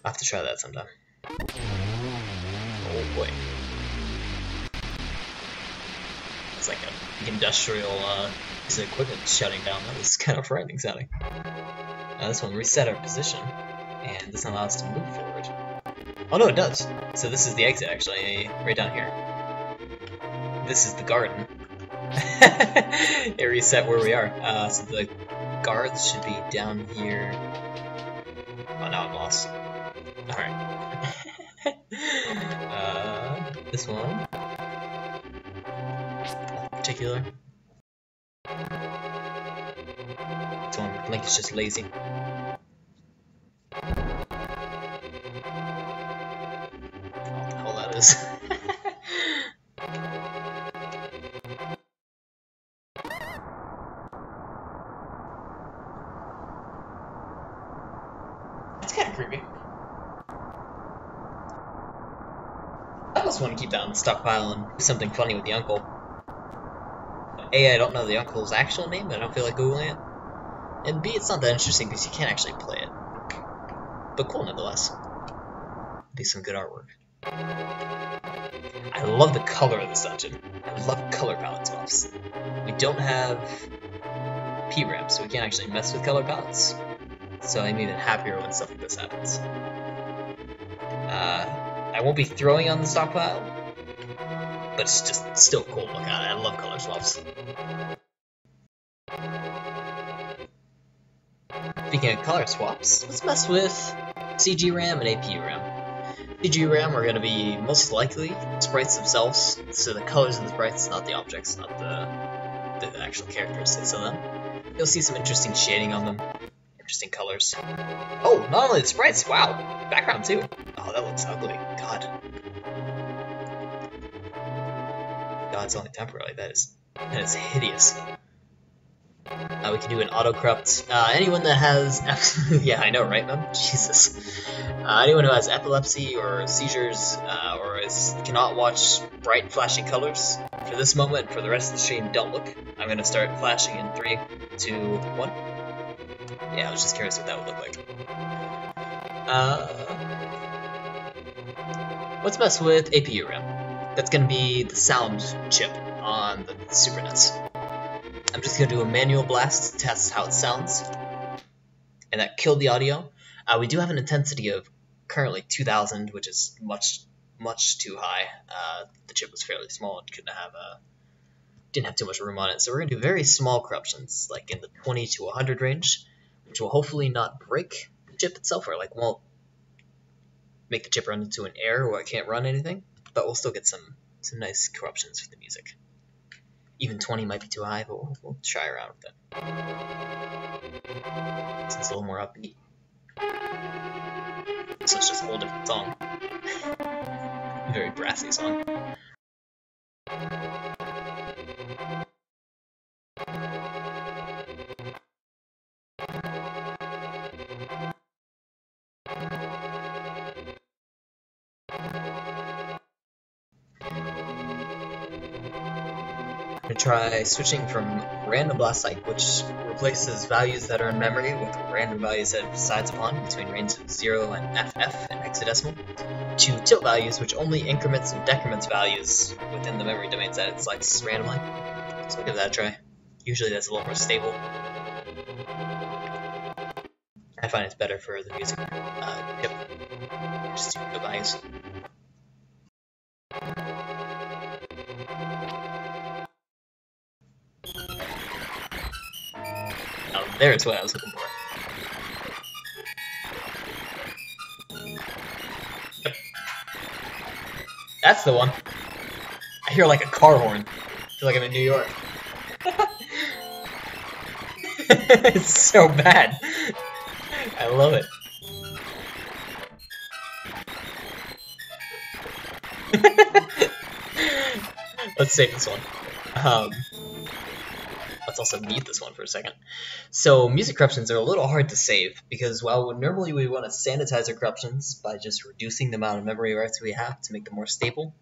I'll have to try that sometime. Oh boy. It's like a big industrial piece of equipment shutting down. That was kind of frightening sounding. This one reset our position and doesn't allow us to move forward. Oh no, it does. So this is the exit actually, right down here. This is the garden. It reset where we are. So the guards should be down here. Oh, now I'm lost. Alright. This one. Nothing particular. This one, Link is just lazy. Is. That's kind of creepy. I almost want to keep that on the stockpile and do something funny with the uncle. A, I don't know the uncle's actual name, but I don't feel like googling it. And B, it's not that interesting because you can't actually play it. But cool nonetheless. Be some good artwork. I love the color of this dungeon. I love color palette swaps. We don't have PRAM, so we can't actually mess with color palettes. So I'm even happier when stuff like this happens. I won't be throwing on the stockpile, but it's just still cool to look at. I love color swaps. Speaking of color swaps, let's mess with CG RAM and AP RAM. CG RAM are going to be most likely sprites themselves, so the colors of the sprites, not the objects, not the actual characteristics of them. You'll see some interesting shading on them, interesting colors. Oh, not only the sprites, wow, background too. Oh, that looks ugly, God. God, it's only temporary, that is hideous. We can do an auto corrupt. Anyone that has, yeah, I know, right, man? Jesus. Anyone who has epilepsy or seizures, or cannot watch bright, flashing colors, for this moment, for the rest of the stream, don't look. I'm gonna start flashing in 3, 2, 1. Yeah, I was just curious what that would look like. Let's mess with APU RAM. That's gonna be the sound chip on the Super NES. I'm just going to do a manual blast to test how it sounds, and that killed the audio. We do have an intensity of currently 2000, which is much too high. The chip was fairly small and didn't have too much room on it, so we're going to do very small corruptions, like in the 20 to 100 range, which will hopefully not break the chip itself, or like won't make the chip run into an error where it can't run anything, but we'll still get some nice corruptions for the music. Even 20 might be too high, but we'll try around with it. So it's a little more upbeat. So it's just a whole different song. Very brassy song. I'm going to try switching from random blast cycle, which replaces values that are in memory with random values that it decides upon between range of 0 and FF and hexadecimal, to tilt values, which only increments and decrements values within the memory domains that it selects randomly. So we'll give that a try. Usually that's a little more stable. I find it's better for the music chip. Just the values. Oh, there's what I was looking for. Yep. That's the one. I hear like a car horn. I feel like I'm in New York. It's so bad. I love it. Let's save this one. Let's also mute this one for a second. So music corruptions are a little hard to save because while normally we want to sanitize our corruptions by just reducing the amount of memory rights we have to make them more stable,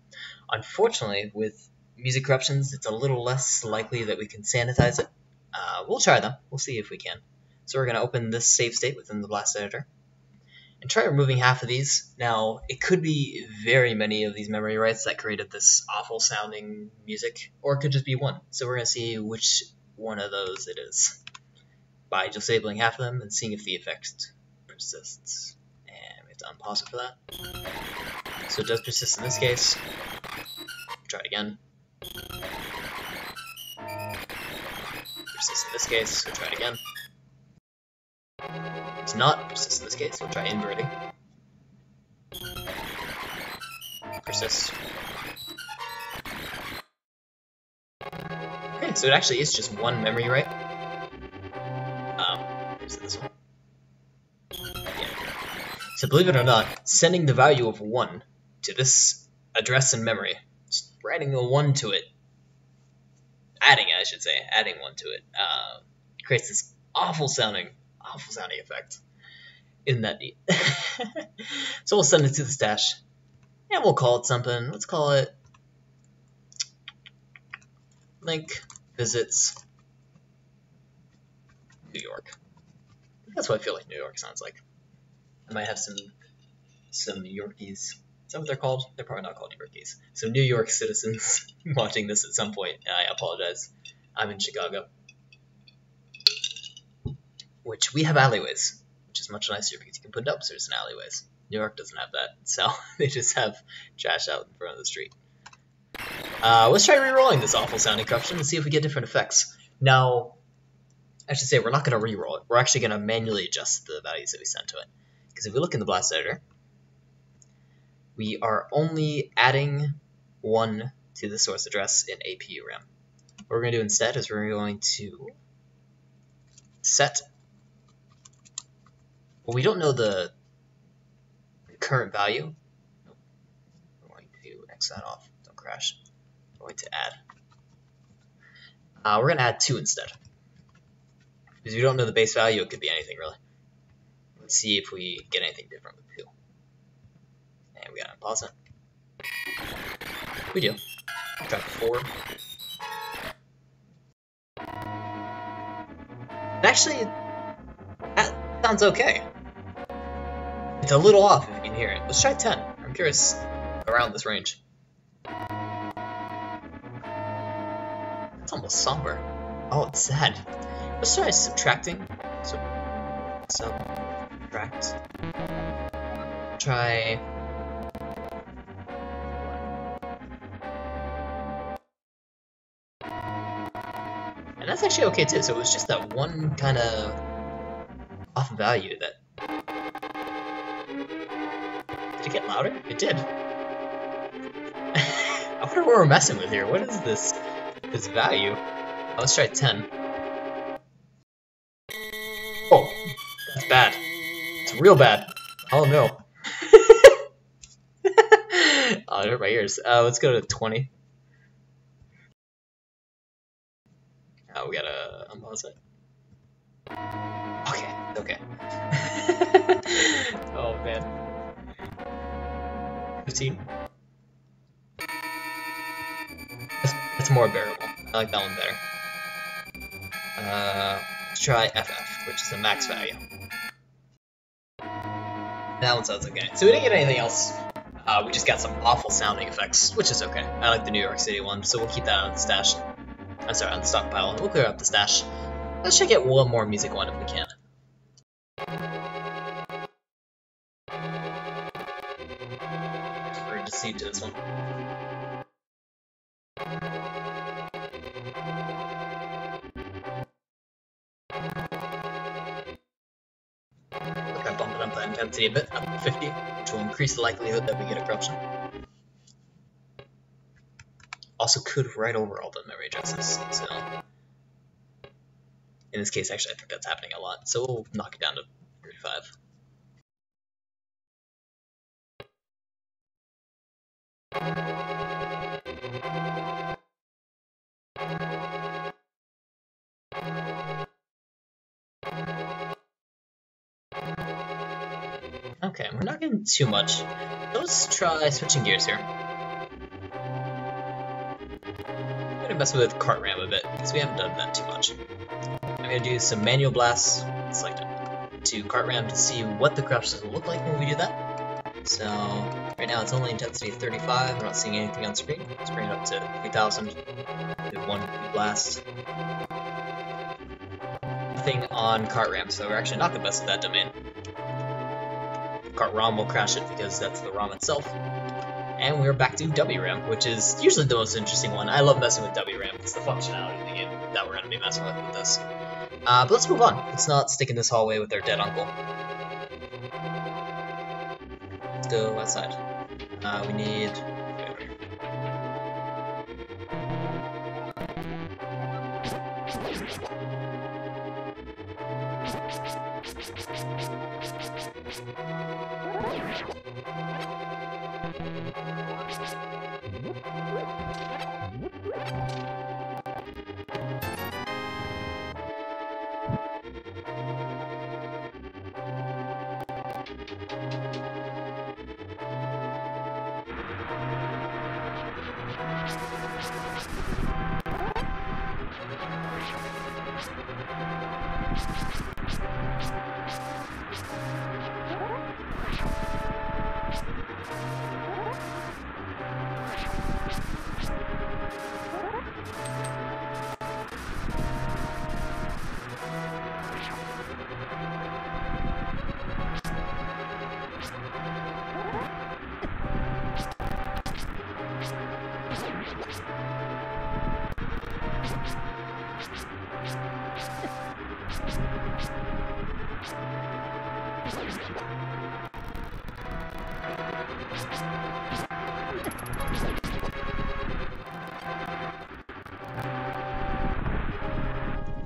unfortunately with music corruptions it's a little less likely that we can sanitize it. We'll try them. We'll see if we can. So we're going to open this save state within the blast editor and try removing half of these. Now, it could be very many of these memory rights that created this awful sounding music, or it could just be one. So we're going to see which one of those it is by disabling half of them and seeing if the effect persists. And we have to unpause it for that. So it does persist in this case. Try it again. Persist in this case, we'll try it again. It's not persist in this case, we'll try inverting. Persist. Okay, so it actually is just one memory right. Here's this one. Yeah. So believe it or not, sending the value of 1 to this address in memory, just writing a 1 to it, adding 1 to it, creates this awful sounding effect. Isn't that neat? So we'll send it to the stash, and we'll call it something. Let's call it Link Visits New York. That's what I feel like New York sounds like. I might have some New Yorkies. Is that what they're called? They're probably not called New Yorkies. So New York citizens watching this at some point, I apologize. I'm in Chicago. Which we have alleyways, which is much nicer because you can put dumpsters in alleyways. New York doesn't have that, so they just have trash out in front of the street. Let's try re-rolling this awful sounding corruption and see if we get different effects. Now, I should say we're not going to re-roll it. We're actually going to manually adjust the values that we send to it. Because if we look in the blast editor, we are only adding 1 to the source address in APU RAM. What we're going to do instead is we're going to set. Well, we don't know the current value. We're going to X that off. Don't crash. We're going to add. We're going to add 2 instead. Because we don't know the base value, it could be anything really. Let's see if we get anything different with 2. And we gotta unpause it. We do. Try 4. And actually, that sounds okay. It's a little off if you can hear it. Let's try 10. I'm curious around this range. It's almost somber. Oh, it's sad. Let's try subtracting. So, subtract. Try. And that's actually okay too. So it was just that one kind of off value that. Did it get louder? It did. I wonder what we're messing with here. What is this value? Oh, let's try 10. Oh, that's bad. It's real bad. Oh no. Oh, it hurt my ears. Let's go to 20. We gotta unpause it. Okay, okay. Oh man. 15. That's more bearable. I like that one better. Let's try FF, which is the max value. That one sounds okay. So we didn't get anything else. We just got some awful sounding effects, which is okay. I like the New York City one, so we'll keep that on the stash. I'm sorry, on the stockpile. We'll clear up the stash. Let's check out one more music one if we can. We're deceived to this one. Look, I'm bumping up the intensity a bit, up to 50, which will increase the likelihood that we get a corruption. Also could write over all the memory addresses, so in this case actually I think that's happening a lot, so we'll knock it down to 35. Okay, we're not getting too much. So let's try switching gears here. I'm gonna mess with cart ram a bit, because we haven't done that too much. I'm gonna do some manual blasts, select it, to cart ram to see what the corruptions will look like when we do that. So, right now it's only intensity 35, we're not seeing anything on screen. Let's bring it up to 3000, do one blast. Nothing on cart ram, so we're actually not gonna mess with that domain. Cart ROM will crash it because that's the ROM itself. And we're back to WRAM, which is usually the most interesting one. I love messing with WRAM. It's the functionality of the game that we're going to be messing with this. But let's move on. Let's not stick in this hallway with our dead uncle. Let's go outside. We need...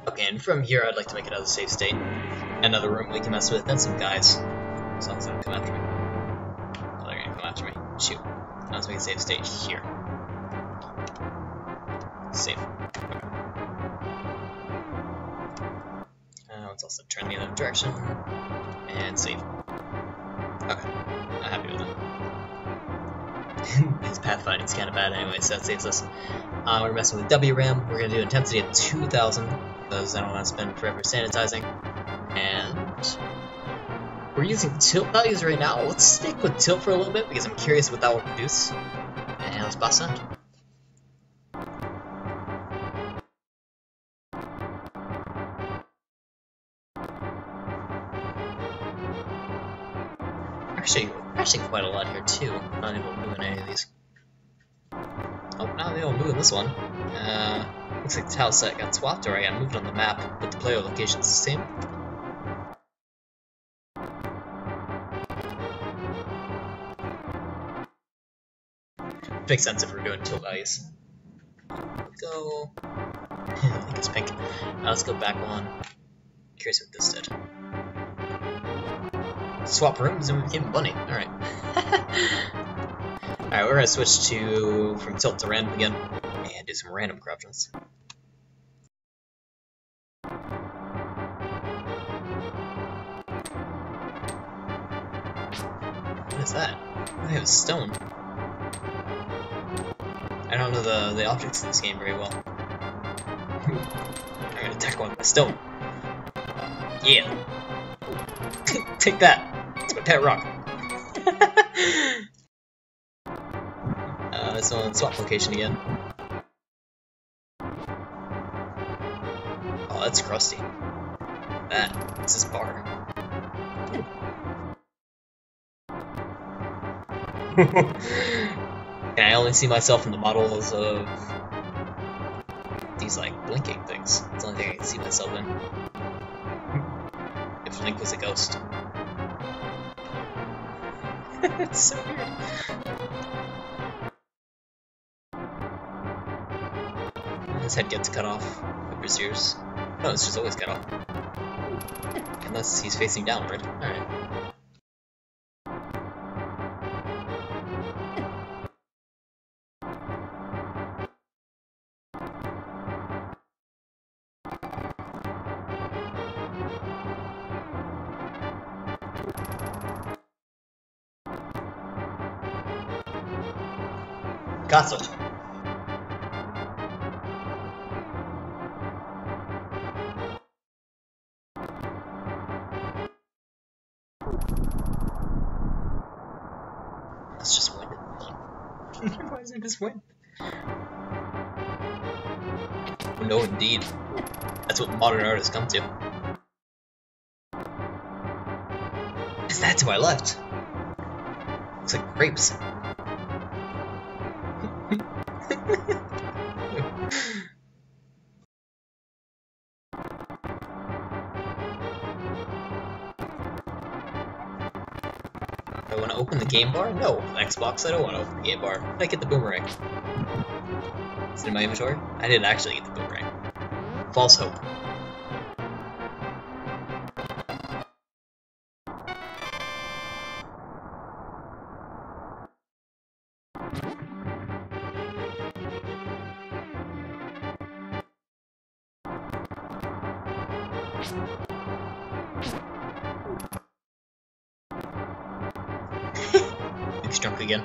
Okay, and from here I'd like to make another safe state. Another room we can mess with, and some guys. As long as they don't come after me. Oh, they're gonna come after me. Shoot. Now let's make a safe state here. Safe. Okay. Let's also turn the other direction. And save. Okay. Not happy with it. His pathfinding's kind of bad anyway, so that saves us. We're messing with WRAM. We're going to do intensity at 2000, because I don't want to spend forever sanitizing. And we're using tilt values right now. Let's stick with tilt for a little bit, because I'm curious what that will produce. And let's boss sound. Actually, we're crashing quite a lot here too. Not able to move in any of these. Oh, not able to move in this one. Looks like the tile set got swapped, or I got moved on the map, but the player location's the same. Makes sense if we're doing tilt values. Go. I think it's pink. Let's go back one. Curious what this did. Swap rooms and we became a bunny. Alright. Alright, we're gonna switch from tilt to random again and do some random corruptions. What is that? I have a stone. I don't know the objects in this game very well. I'm gonna attack one with a stone. Yeah. Take that. It's my pet rock. This one, swap location again. Oh, that's crusty. This is bar. Can I only see myself in the models of these, like, blinking things? It's the only thing I can see myself in. If Link was a ghost. It's so weird. His head gets cut off. His ears. No, it's just always cut off. Unless he's facing downward. Alright. Got it. That's just wind. Why is it just wind? No, indeed. That's what modern art has come to. Is that to my left? Looks like grapes. I want to open the game bar? No, Xbox, I don't want to open the game bar. Did I get the boomerang? Is it in my inventory? I didn't actually get the boomerang. False hope. Luke's drunk again.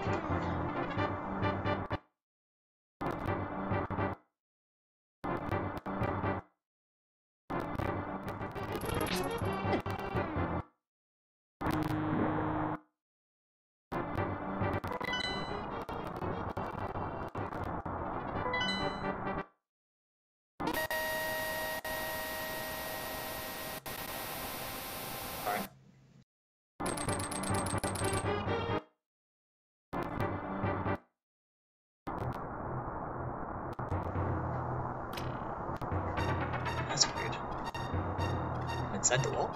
Alright. That's weird. Inside the wall?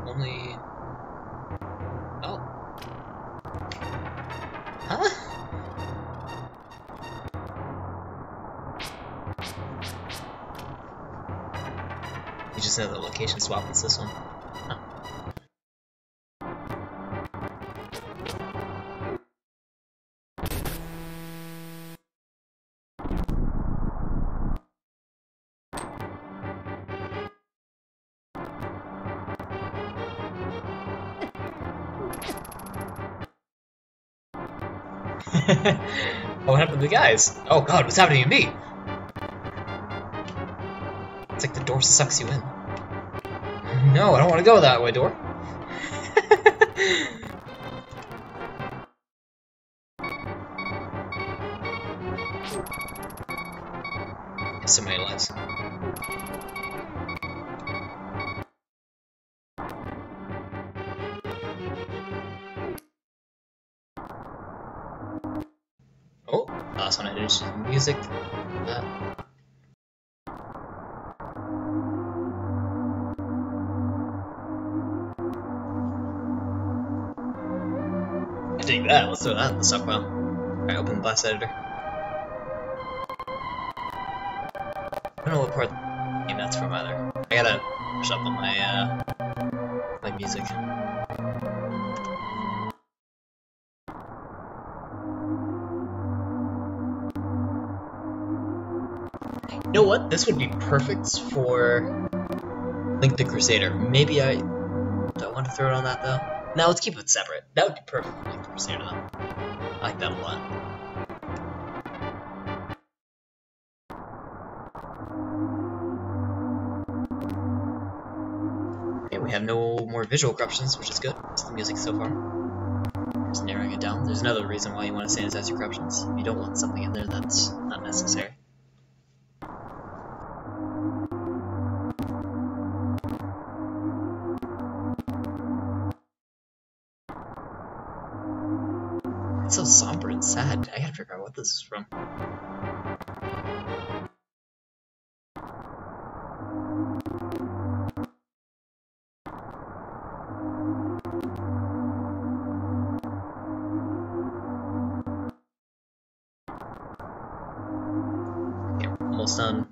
Only... Oh. Huh? You just said the location swap is this one. Huh. What happened to the guys? Oh god, what's happening to me? It's like the door sucks you in. No, I don't want to go that way, door. So many lives. last one I did is music. I dig that. Let's throw that in the stockpile. Alright, open the blast editor. I don't know what part of the game that's from either. I gotta push up on my my music. You know what? This would be perfect for Link the Crusader. Maybe I don't want to throw it on that though. Now let's keep it separate. That would be perfect for Link the Crusader though. I like that a lot. Okay, we have no more visual corruptions, which is good. It's the music so far. Just narrowing it down. There's another reason why you want to sanitize your corruptions. You don't want something in there that's not necessary. It's so somber and sad. I gotta figure out what this is from. Okay, we're almost done.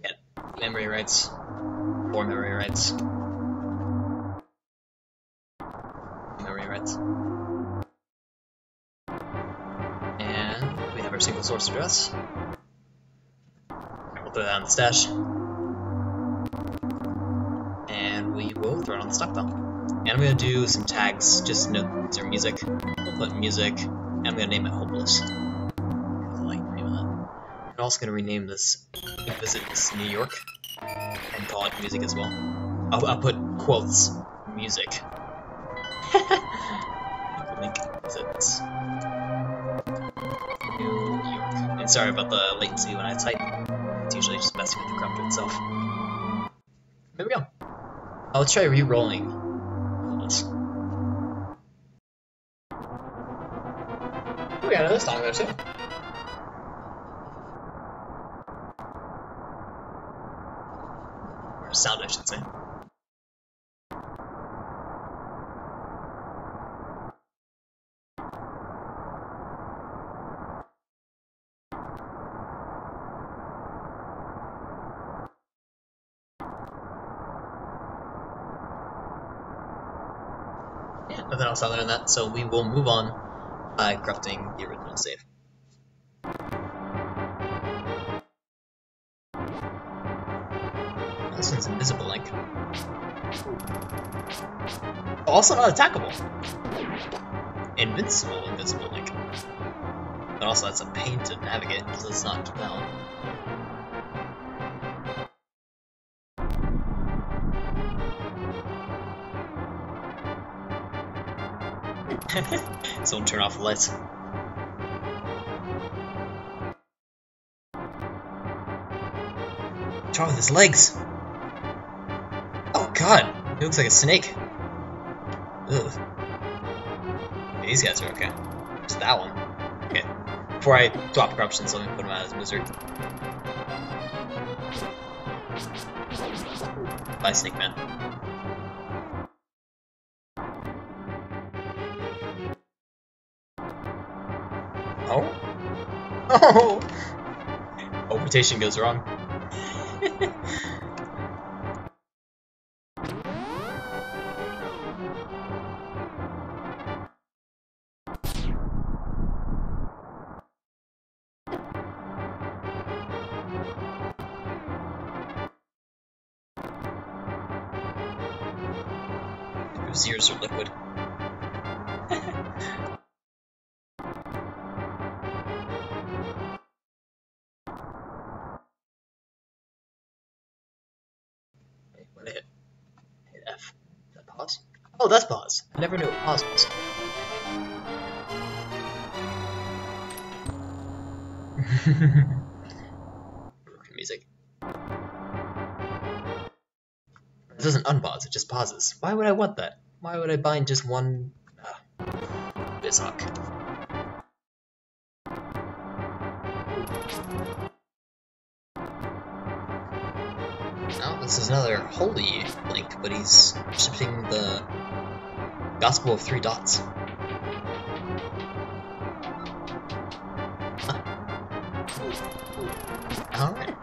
Get memory rights. 4 memory rights. Memory rights. Single source address. We'll throw that on the stash. And we will throw it on the stockpile. And I'm going to do some tags, just to note these are music. We'll put music, and I'm going to name it Hopeless. Because I like the name of that. I'm also going to rename this Link Visits New York, and call it music as well. I'll put quotes, music. Link Visits New York. And sorry about the latency when I type. It's usually just messing with the corruptor itself. There we go. Let's try re-rolling this. We got another song there too. Or sound, I should say. Yeah, nothing else other than that, so we will move on by corrupting the original save. This one's invisible link. Also not attackable. Invincible invisible link. But also that's a pain to navigate because it's not down. Someone turn off the lights. What's wrong with his legs? Oh god, he looks like a snake. Ugh. Yeah, these guys are okay. Just that one. Okay. Before I drop corruptions, let me put him out of his misery. Bye, Snake Man. Oh? Oh! Oh, rotation goes wrong. His ears are liquid. What did I hit? Hit F. Is that pause? Oh, that's pause. I never knew what pause was. Broken music. It doesn't unpause, it just pauses. Why would I want that? Why would I bind just one... Bizhawk. this is another holy Link, but he's shifting the Gospel of 3 Dots. Huh. Alright.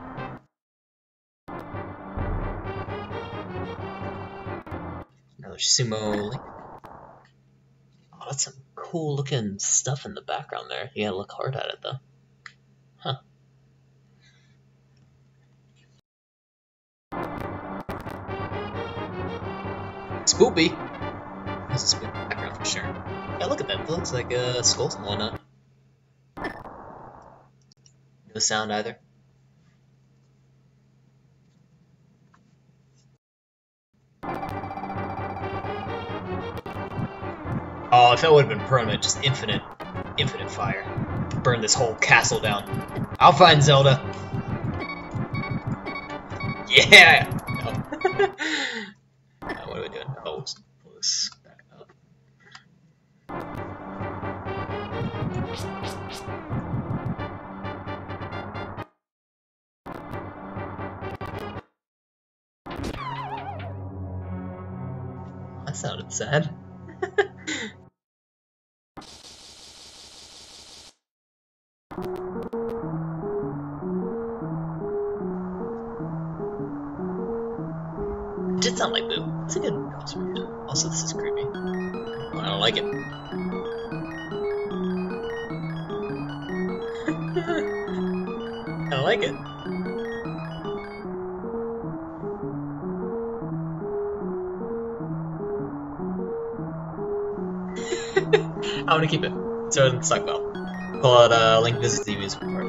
Another sumo Link. Oh, that's some cool looking stuff in the background there. You gotta look hard at it though. Huh. Spoopy! That's a spoopy background for sure. Yeah, look at that. It looks like skulls and whatnot. No sound either. Oh, if that would have been permanent, just infinite fire. Burn this whole castle down. I'll find Zelda. Yeah! No. What are we doing? Oh, let's pull this back up. That sounded sad. It did sound like Boo. It's a good costume. Also, this is creepy. I don't like it. I don't like it. I'm gonna keep it. Throw it in the stockpile. Call it Link Visits the Amusement Park.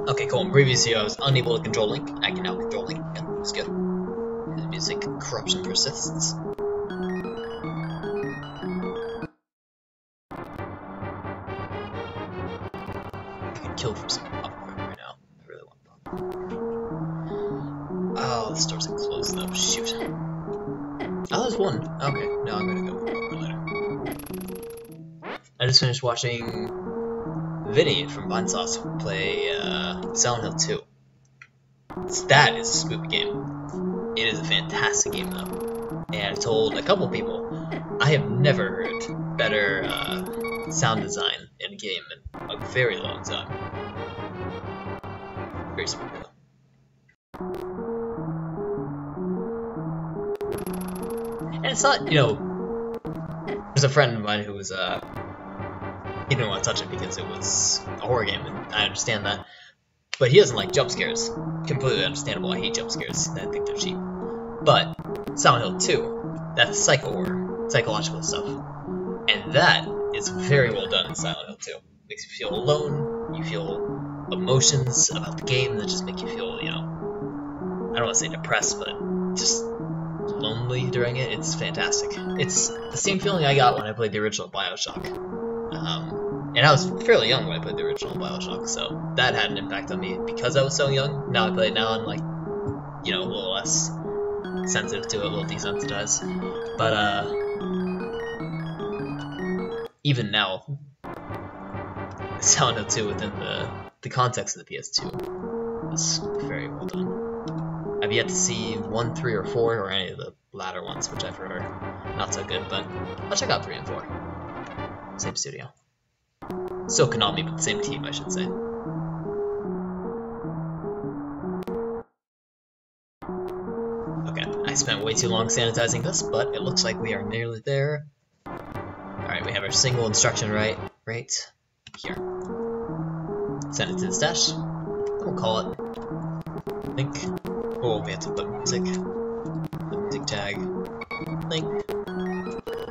Okay, cool. In previous video, I was unable to control Link. I can now control Link again. It's good. The music corruption persists. I could kill for some popcorn right now. I really want popcorn. Oh, the stores are closed though. Shoot. Oh, there's one. Okay, no, I'm gonna go for popcorn later. I just finished watching Vinny from Vinesauce play Silent Hill 2. That is a spooky game. It is a fantastic game though. And I told a couple people, I have never heard better sound design in a game in a very long time. Very spooky though. And it's not, you know, there's a friend of mine who was he didn't want to touch it because it was a horror game, and I understand that. But he doesn't like jump scares. Completely understandable. I hate jump scares. I think they're cheap. But Silent Hill 2, that's psycho horror, psychological stuff, and that is very well done in Silent Hill 2. Makes you feel alone. You feel emotions about the game that just make you feel, you know, I don't want to say depressed, but just lonely during it. It's fantastic. It's the same feeling I got when I played the original BioShock. And I was fairly young when I played the original BioShock, so that had an impact on me because I was so young. Now I play it now, I'm like, you know, a little less sensitive to it, a little desensitized. But even now, Silent Hill 2 within the context of the PS2 is very well done. I've yet to see 1, 3, or 4, or any of the latter ones, which I've heard are not so good, but I'll check out 3 and 4. Same studio. Still Konami, but the same team, I should say. Okay, I spent way too long sanitizing this, but it looks like we are nearly there. Alright, we have our single instruction right here. Send it to the stash. We'll call it link. Oh, we have to put music. The music tag. Link.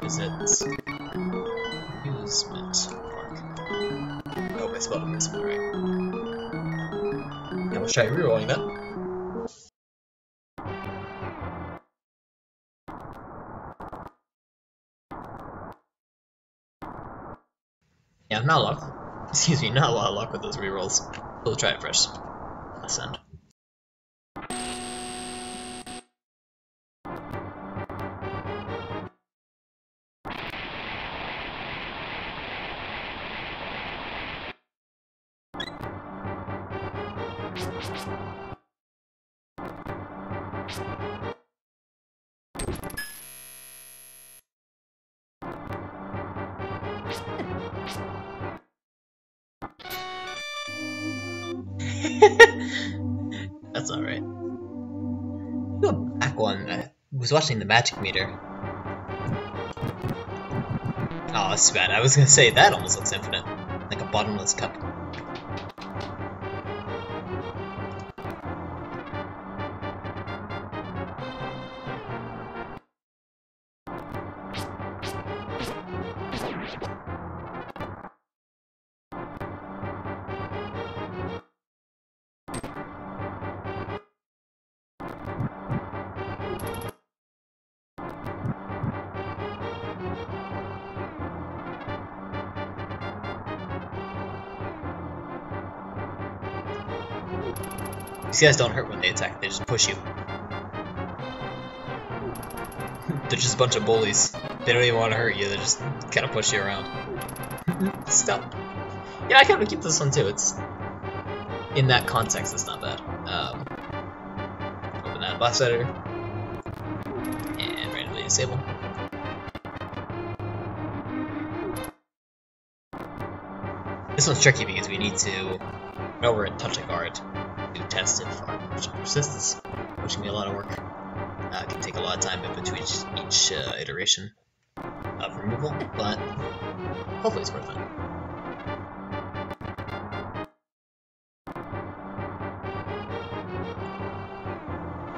Visit. Amusement park. Oh, I spelled amusement right. Yeah, let's try rerolling that. Yeah, not a lot. Excuse me, not a lot of luck with those rerolls. We'll try it first. Let's send. That's alright. The back one, I was watching the magic meter. Oh, that's bad. I was gonna say, that almost looks infinite. Like a bottomless cup. These guys don't hurt when they attack, they just push you. They're just a bunch of bullies. They don't even want to hurt you, they just kind of push you around. Stop. Yeah, I kind of keep this one too. It's in that context, it's not bad. Open that box editor and randomly disable. This one's tricky because we need to run over and touch a guard to test if our motion persists, which can be a lot of work. It can take a lot of time in between each iteration of removal, but hopefully it's worth it.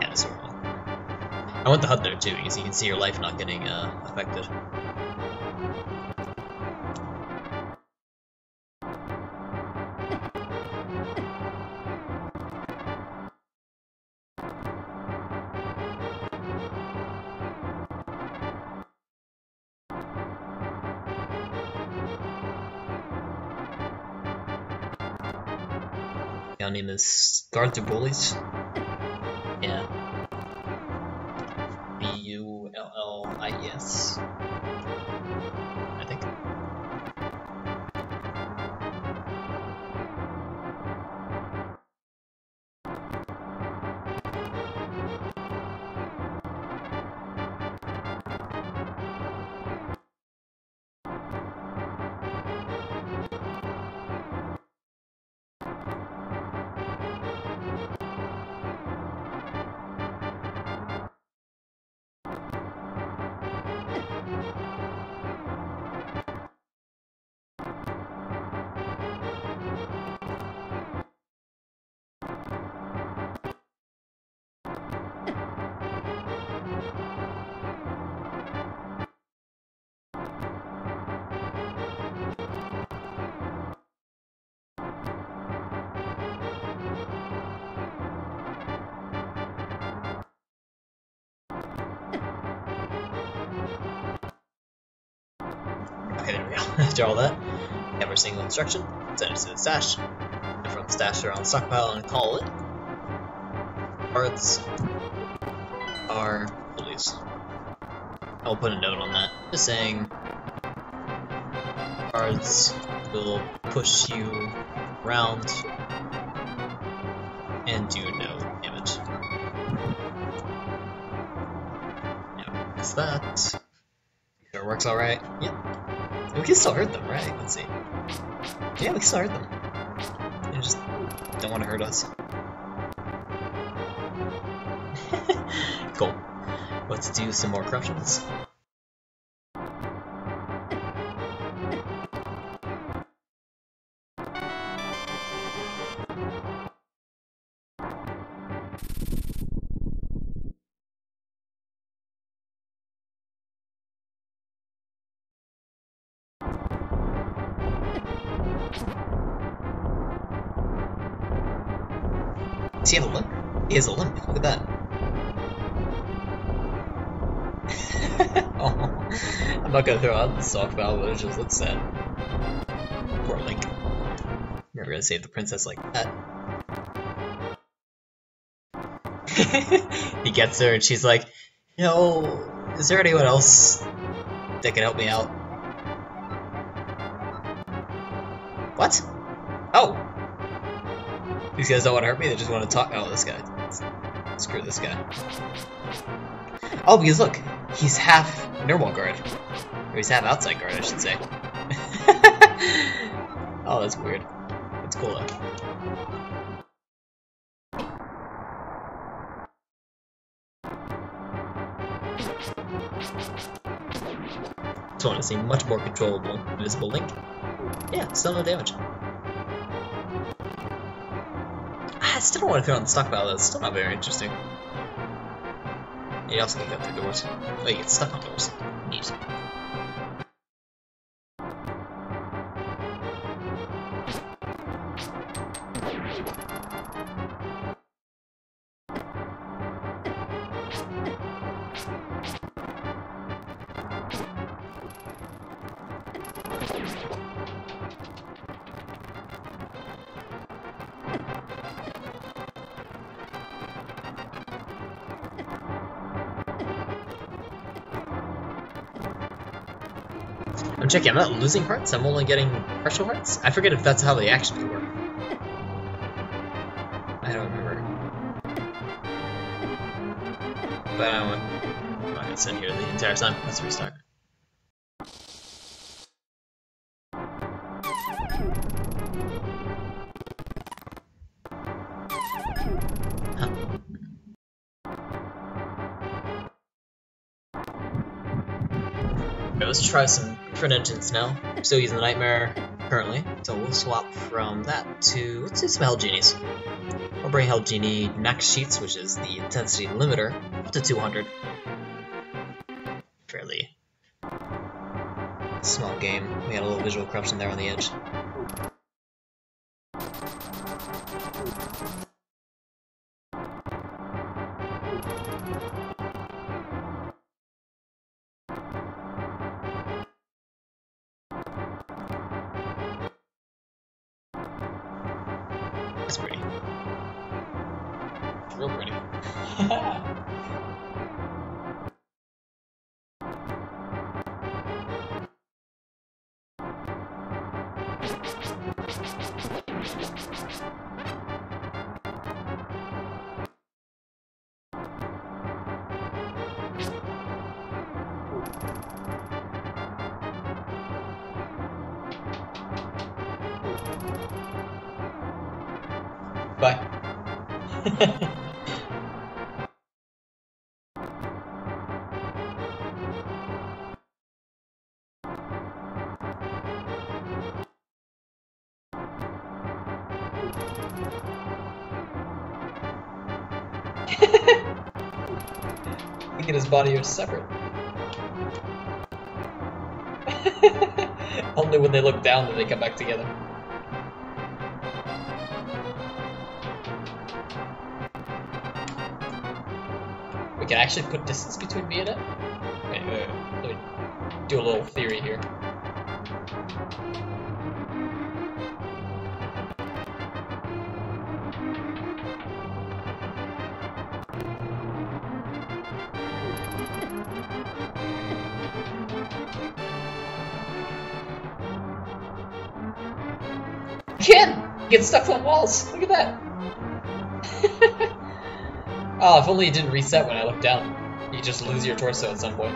Yeah, that's sort of one. I want the HUD there too, because you can see your life not getting affected. Our name is Guard the Bullies. Yeah. B-U-L-L-I-E-S. I think. Okay, there we go. After all that, we have our single instruction, send it to the stash, and from the stash around the stockpile and call it cards are bullies. I'll put a note on that, just saying cards will push you around and do no damage. Yeah, that's that. Sure works alright. Yep. We can still hurt them, right? Let's see. Yeah, we can still hurt them. They just don't want to hurt us. Cool. Let's do some more corruptions. Does he have a limp? He has a limp. Look at that. Oh, I'm not gonna throw out the stockpile, but it just looks sad. Poor Link. Never gonna save the princess like that. He gets her and she's like, you know, is there anyone else that can help me out? What? Oh! These guys don't want to hurt me, they just want to talk. Oh, this guy. Screw this guy. Oh, because look, he's half normal guard. Or he's half outside guard, I should say. Oh, that's weird. That's cool though. Just want to see much more controllable, invisible Link. Yeah, still no damage. I still don't want to throw on the stockpile though, it's still not very interesting. You also can get through doors. Oh, you get stuck on doors. Neat. I'm checking, I'm not losing hearts, I'm only getting partial hearts? I forget if that's how they actually work. I don't remember. But I'm not gonna sit here the entire time. Let's restart. Huh. Okay, let's try some different engines now. I'm still using the Nightmare currently, so we'll swap from that to, let's do some Hell Genies. I'll bring Hell Genie max sheets, which is the intensity limiter, up to 200. Fairly small game. We had a little visual corruption there on the edge. That's pretty. It's real pretty. Bye. Think and his body are separate. Only when they look down do they come back together. We can actually put distance between me and it? Wait, let me do a little theory here. You get stuck on walls! Look at that! Oh, if only it didn't reset when I looked down. You just lose your torso at some point.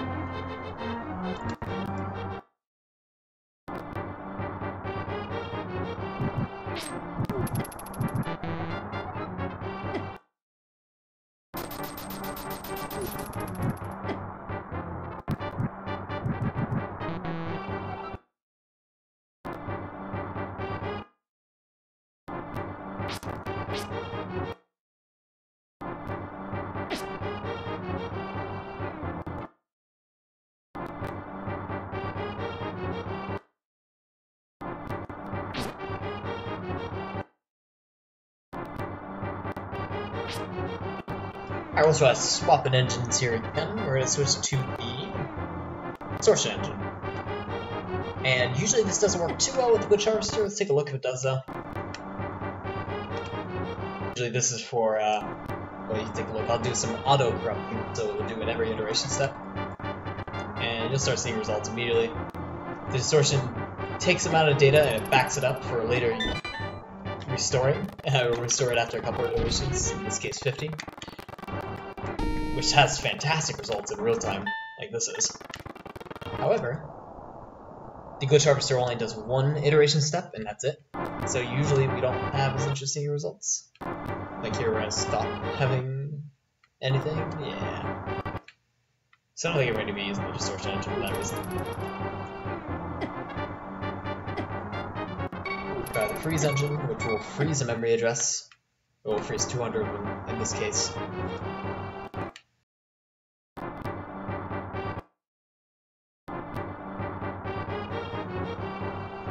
I will try swapping engines here again. We're going to switch to the distortion engine. And usually this doesn't work too well with the glitch harvester. Let's take a look if it does though. Usually this is for, well, you can take a look. I'll do some auto corrupting, so it'll do it every iteration step. And you'll start seeing results immediately. The distortion takes amount of data and it backs it up for later restoring. We'll restore it after a couple of iterations, in this case 50. Which has fantastic results in real time, like this is. However, the glitch harvester only does one iteration step, and that's it. So usually we don't have as interesting results. Like here, we're gonna stop having anything. Yeah. So I don't think I'm going to be using the distortion engine for that reason. Try the freeze engine, which will freeze a memory address. It will freeze 200 in this case.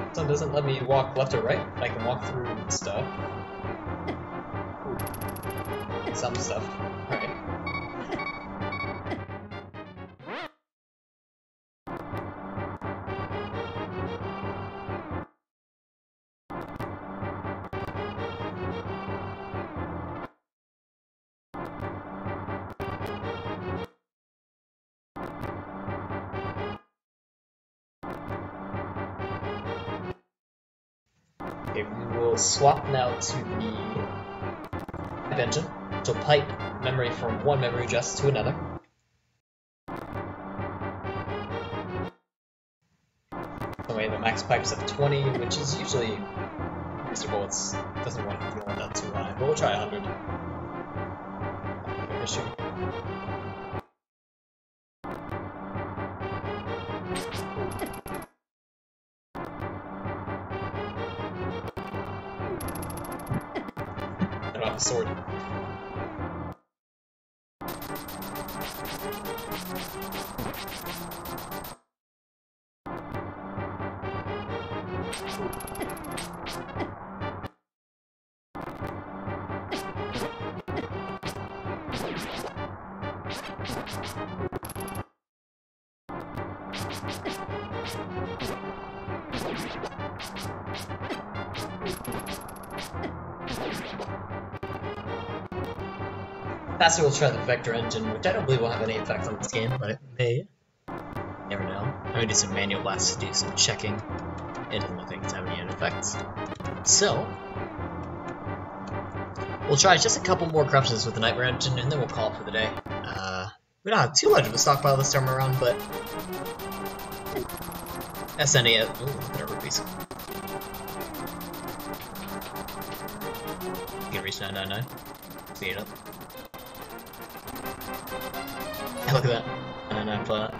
This one doesn't let me walk left or right, but I can walk through stuff. Some stuff. Alright. Okay, we will swap now to the pipe engine, which will pipe memory from one memory address to another. So we have a max pipes of 20, which is usually reasonable. It doesn't want that too high, but we'll try 100. No issue. I don't have a sword. Faster, we'll try the vector engine, which I don't believe will have any effect on this game, but it may. Never know. I'm gonna do some manual blasts to do some checking. It doesn't look like it's having any effects. So, we'll try just a couple more corruptions with the nightmare engine, and then we'll call it for the day. We don't have too much of a stockpile this time around, but SNES. Ooh, look at our rupees. You can reach 999. Speed it up. Look at that. 999 flat.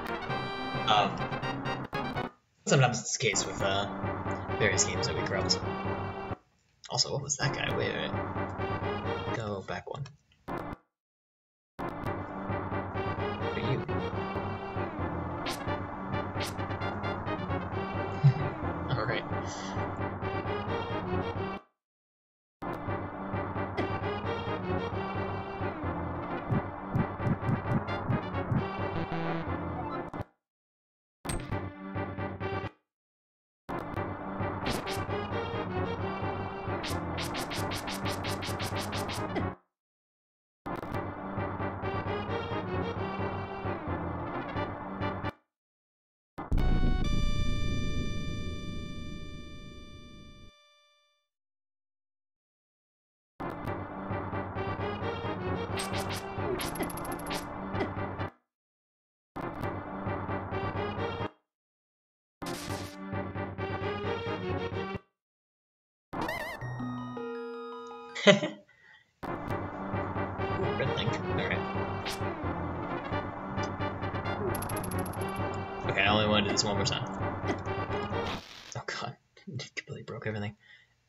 Sometimes it's the case with various games that we corrupt. Also, what was that guy? Wait. Go back one. What are you? Alright. Ooh, red link. Alright. want to do this one more time. Oh god, completely broke everything.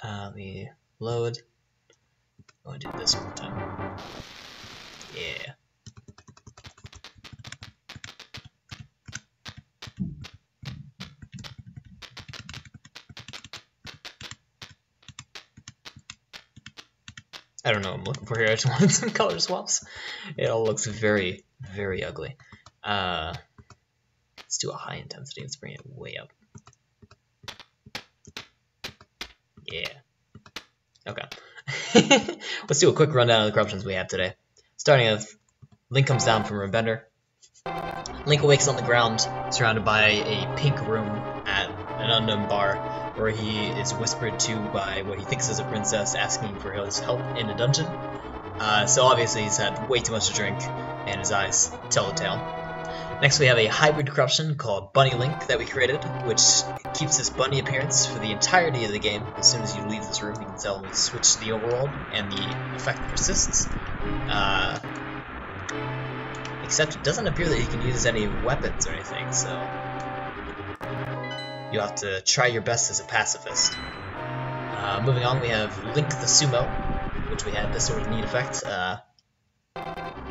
Let me load. I want to do this one more time. Yeah. I don't know what I'm looking for here. I just wanted some color swaps. It all looks very, very ugly. Let's do a high intensity. Let's bring it way up. Yeah. Okay. Let's do a quick rundown of the corruptions we have today. Starting with Link comes down from Rebender. Link awakes on the ground, surrounded by a pink room at an unknown bar, where he is whispered to by what he thinks is a princess asking for his help in a dungeon. So obviously he's had way too much to drink, and his eyes tell the tale. Next we have a hybrid corruption called Bunny Link that we created, which keeps this bunny appearance for the entirety of the game. As soon as you leave this room, you can tell we switch the overworld, and the effect persists. Except it doesn't appear that he can use any weapons or anything, so you'll have to try your best as a pacifist. Moving on, we have Link the Sumo, which we had this sort of neat effect.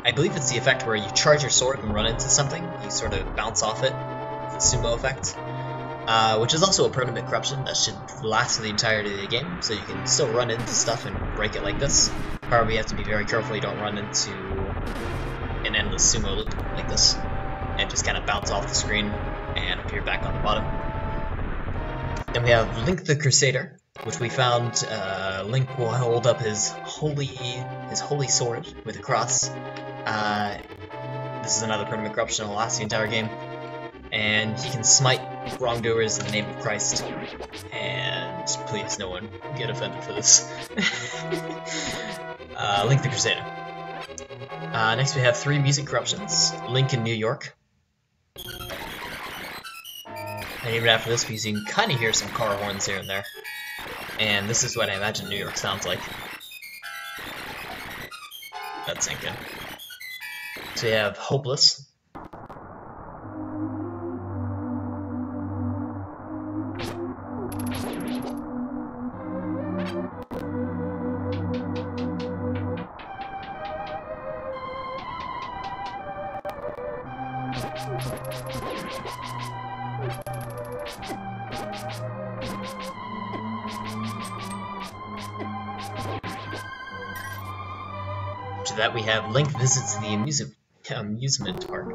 I believe it's the effect where you charge your sword and run into something, you sort of bounce off it, the sumo effect, which is also a permanent corruption that should last for the entirety of the game, so you can still run into stuff and break it like this. However, you have to be very careful you don't run into an endless sumo loop like this, and just kind of bounce off the screen and appear back on the bottom. Then we have Link the Crusader, which we found Link will hold up his holy sword with a cross. This is another permanent corruption that will last the entire game, and he can smite wrongdoers in the name of Christ. And please, no one get offended for this. Link the Crusader. Next we have 3 music corruptions. Link in New York. And even after this, because you can kind of hear some car horns here and there. And this is what I imagine New York sounds like. That's sinking. So we have Hopeless. After that, we have Link visits the amusement park.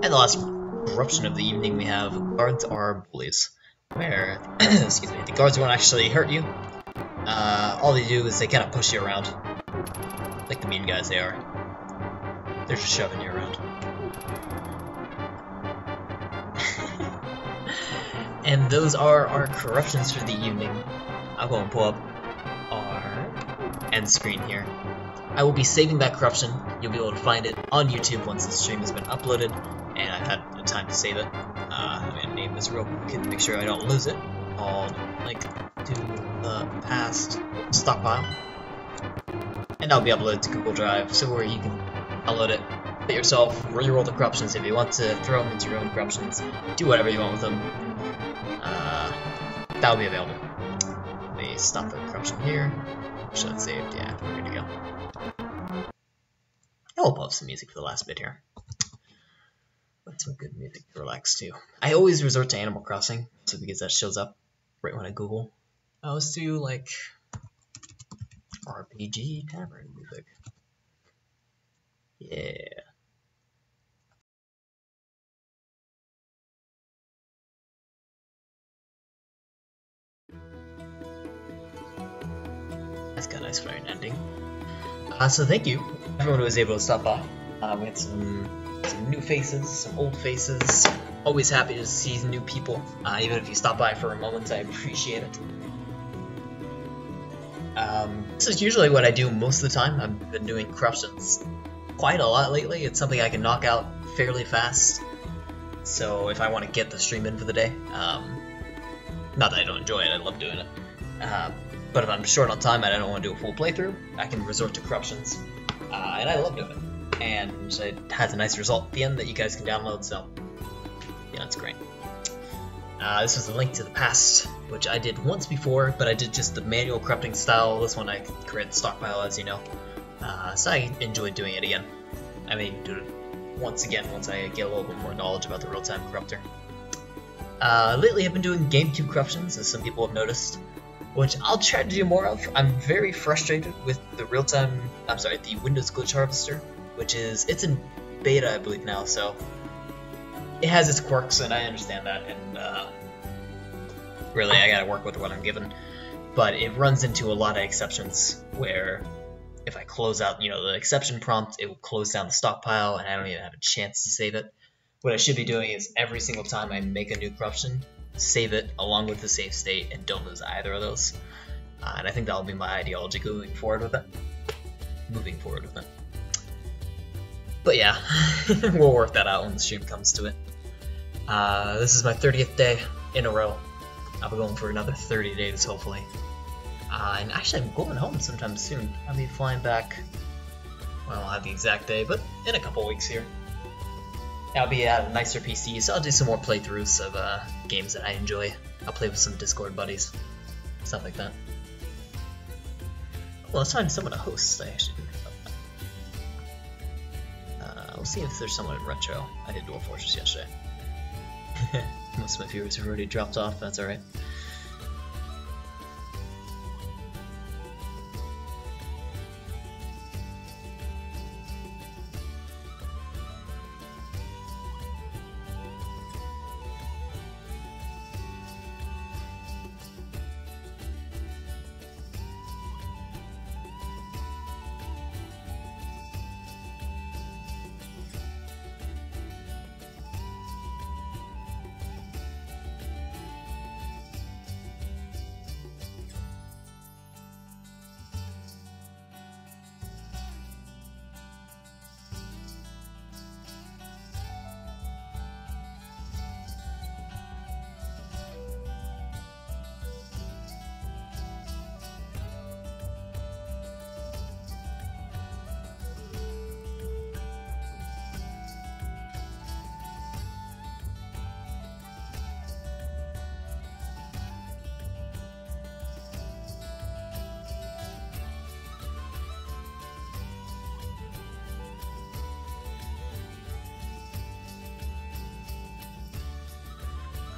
And the last corruption of the evening, we have Guards Are Bullies, where excuse me, the guards won't actually hurt you. All they do is they kind of push you around, like the mean guys they are. They're just shoving you around. And those are our corruptions for the evening. I'll go and pull up our end screen here. I will be saving that corruption. You'll be able to find it on YouTube once the stream has been uploaded, and I've had the time to save it. I'm going to name this real quick to make sure I don't lose it. Called Link to the Past Stockpile. And that'll be uploaded to Google Drive, so where you can download it, put yourself, reroll the corruptions if you want to throw them into your own corruptions, do whatever you want with them. That'll be available. Let me stop the corruption here. Should it saved? Yeah, we're good to go. I'll pull up some music for the last bit here. But some good music to relax too. I always resort to Animal Crossing, so because that shows up right when I Google. Let's do like RPG tavern music. Yeah. That's got a nice fire ending. So thank you, everyone who was able to stop by. We had some new faces, some old faces. Always happy to see new people, even if you stop by for a moment, I appreciate it. This is usually what I do most of the time. I've been doing corruptions quite a lot lately. It's something I can knock out fairly fast. So if I want to get the stream in for the day, not that I don't enjoy it, I love doing it. But if I'm short on time and I don't want to do a full playthrough, I can resort to corruptions. And I love doing it. And it has a nice result at the end that you guys can download, so yeah, it's great. This was a Link to the Past, which I did once before, but I did just the manual corrupting style. This one I created the stockpile, as you know. So I enjoyed doing it again. I may do it once again once I get a little bit more knowledge about the real-time corrupter. Lately I've been doing GameCube corruptions, as some people have noticed, which I'll try to do more of. I'm very frustrated with the the Windows Glitch Harvester, it's in beta, I believe, now, so it has its quirks, and I understand that, and really I gotta work with what I'm given. But it runs into a lot of exceptions, where if I close out, the exception prompt, it will close down the stockpile, and I don't even have a chance to save it. What I should be doing is every single time I make a new corruption, save it along with the save state, and don't lose either of those. And I think that'll be my ideology moving forward with it. But yeah, we'll work that out when the stream comes to it. This is my 30th day in a row. I'll be going for another 30 days, hopefully. And actually, I'm going home sometime soon. I'll be flying back, well, I don't have the exact day, but in a couple weeks here. I'll be at a nicer PC, so I'll do some more playthroughs of games that I enjoy. I'll play with some Discord buddies, stuff like that. Well, let's find someone to host. I actually didn't think about that. We'll see if there's someone in Retro. I did Dwarf Fortress yesterday. Most of my viewers have already dropped off, that's alright.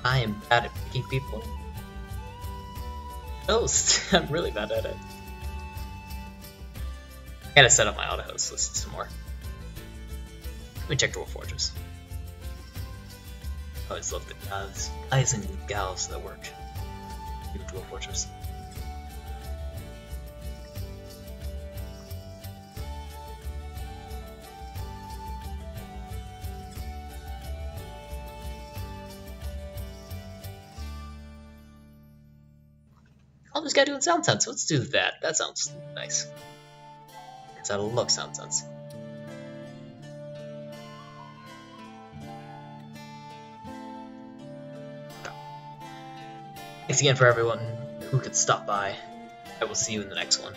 I am bad at picking people. Host, I'm really bad at it. I gotta set up my auto host list some more. Let me check Dwarf Fortress. I always love the guys and gals that work in Dwarf Fortress. Oh, this guy doing sound sense. Let's do that. That sounds nice. Because I love sound sense. Thanks again for everyone who could stop by. I will see you in the next one.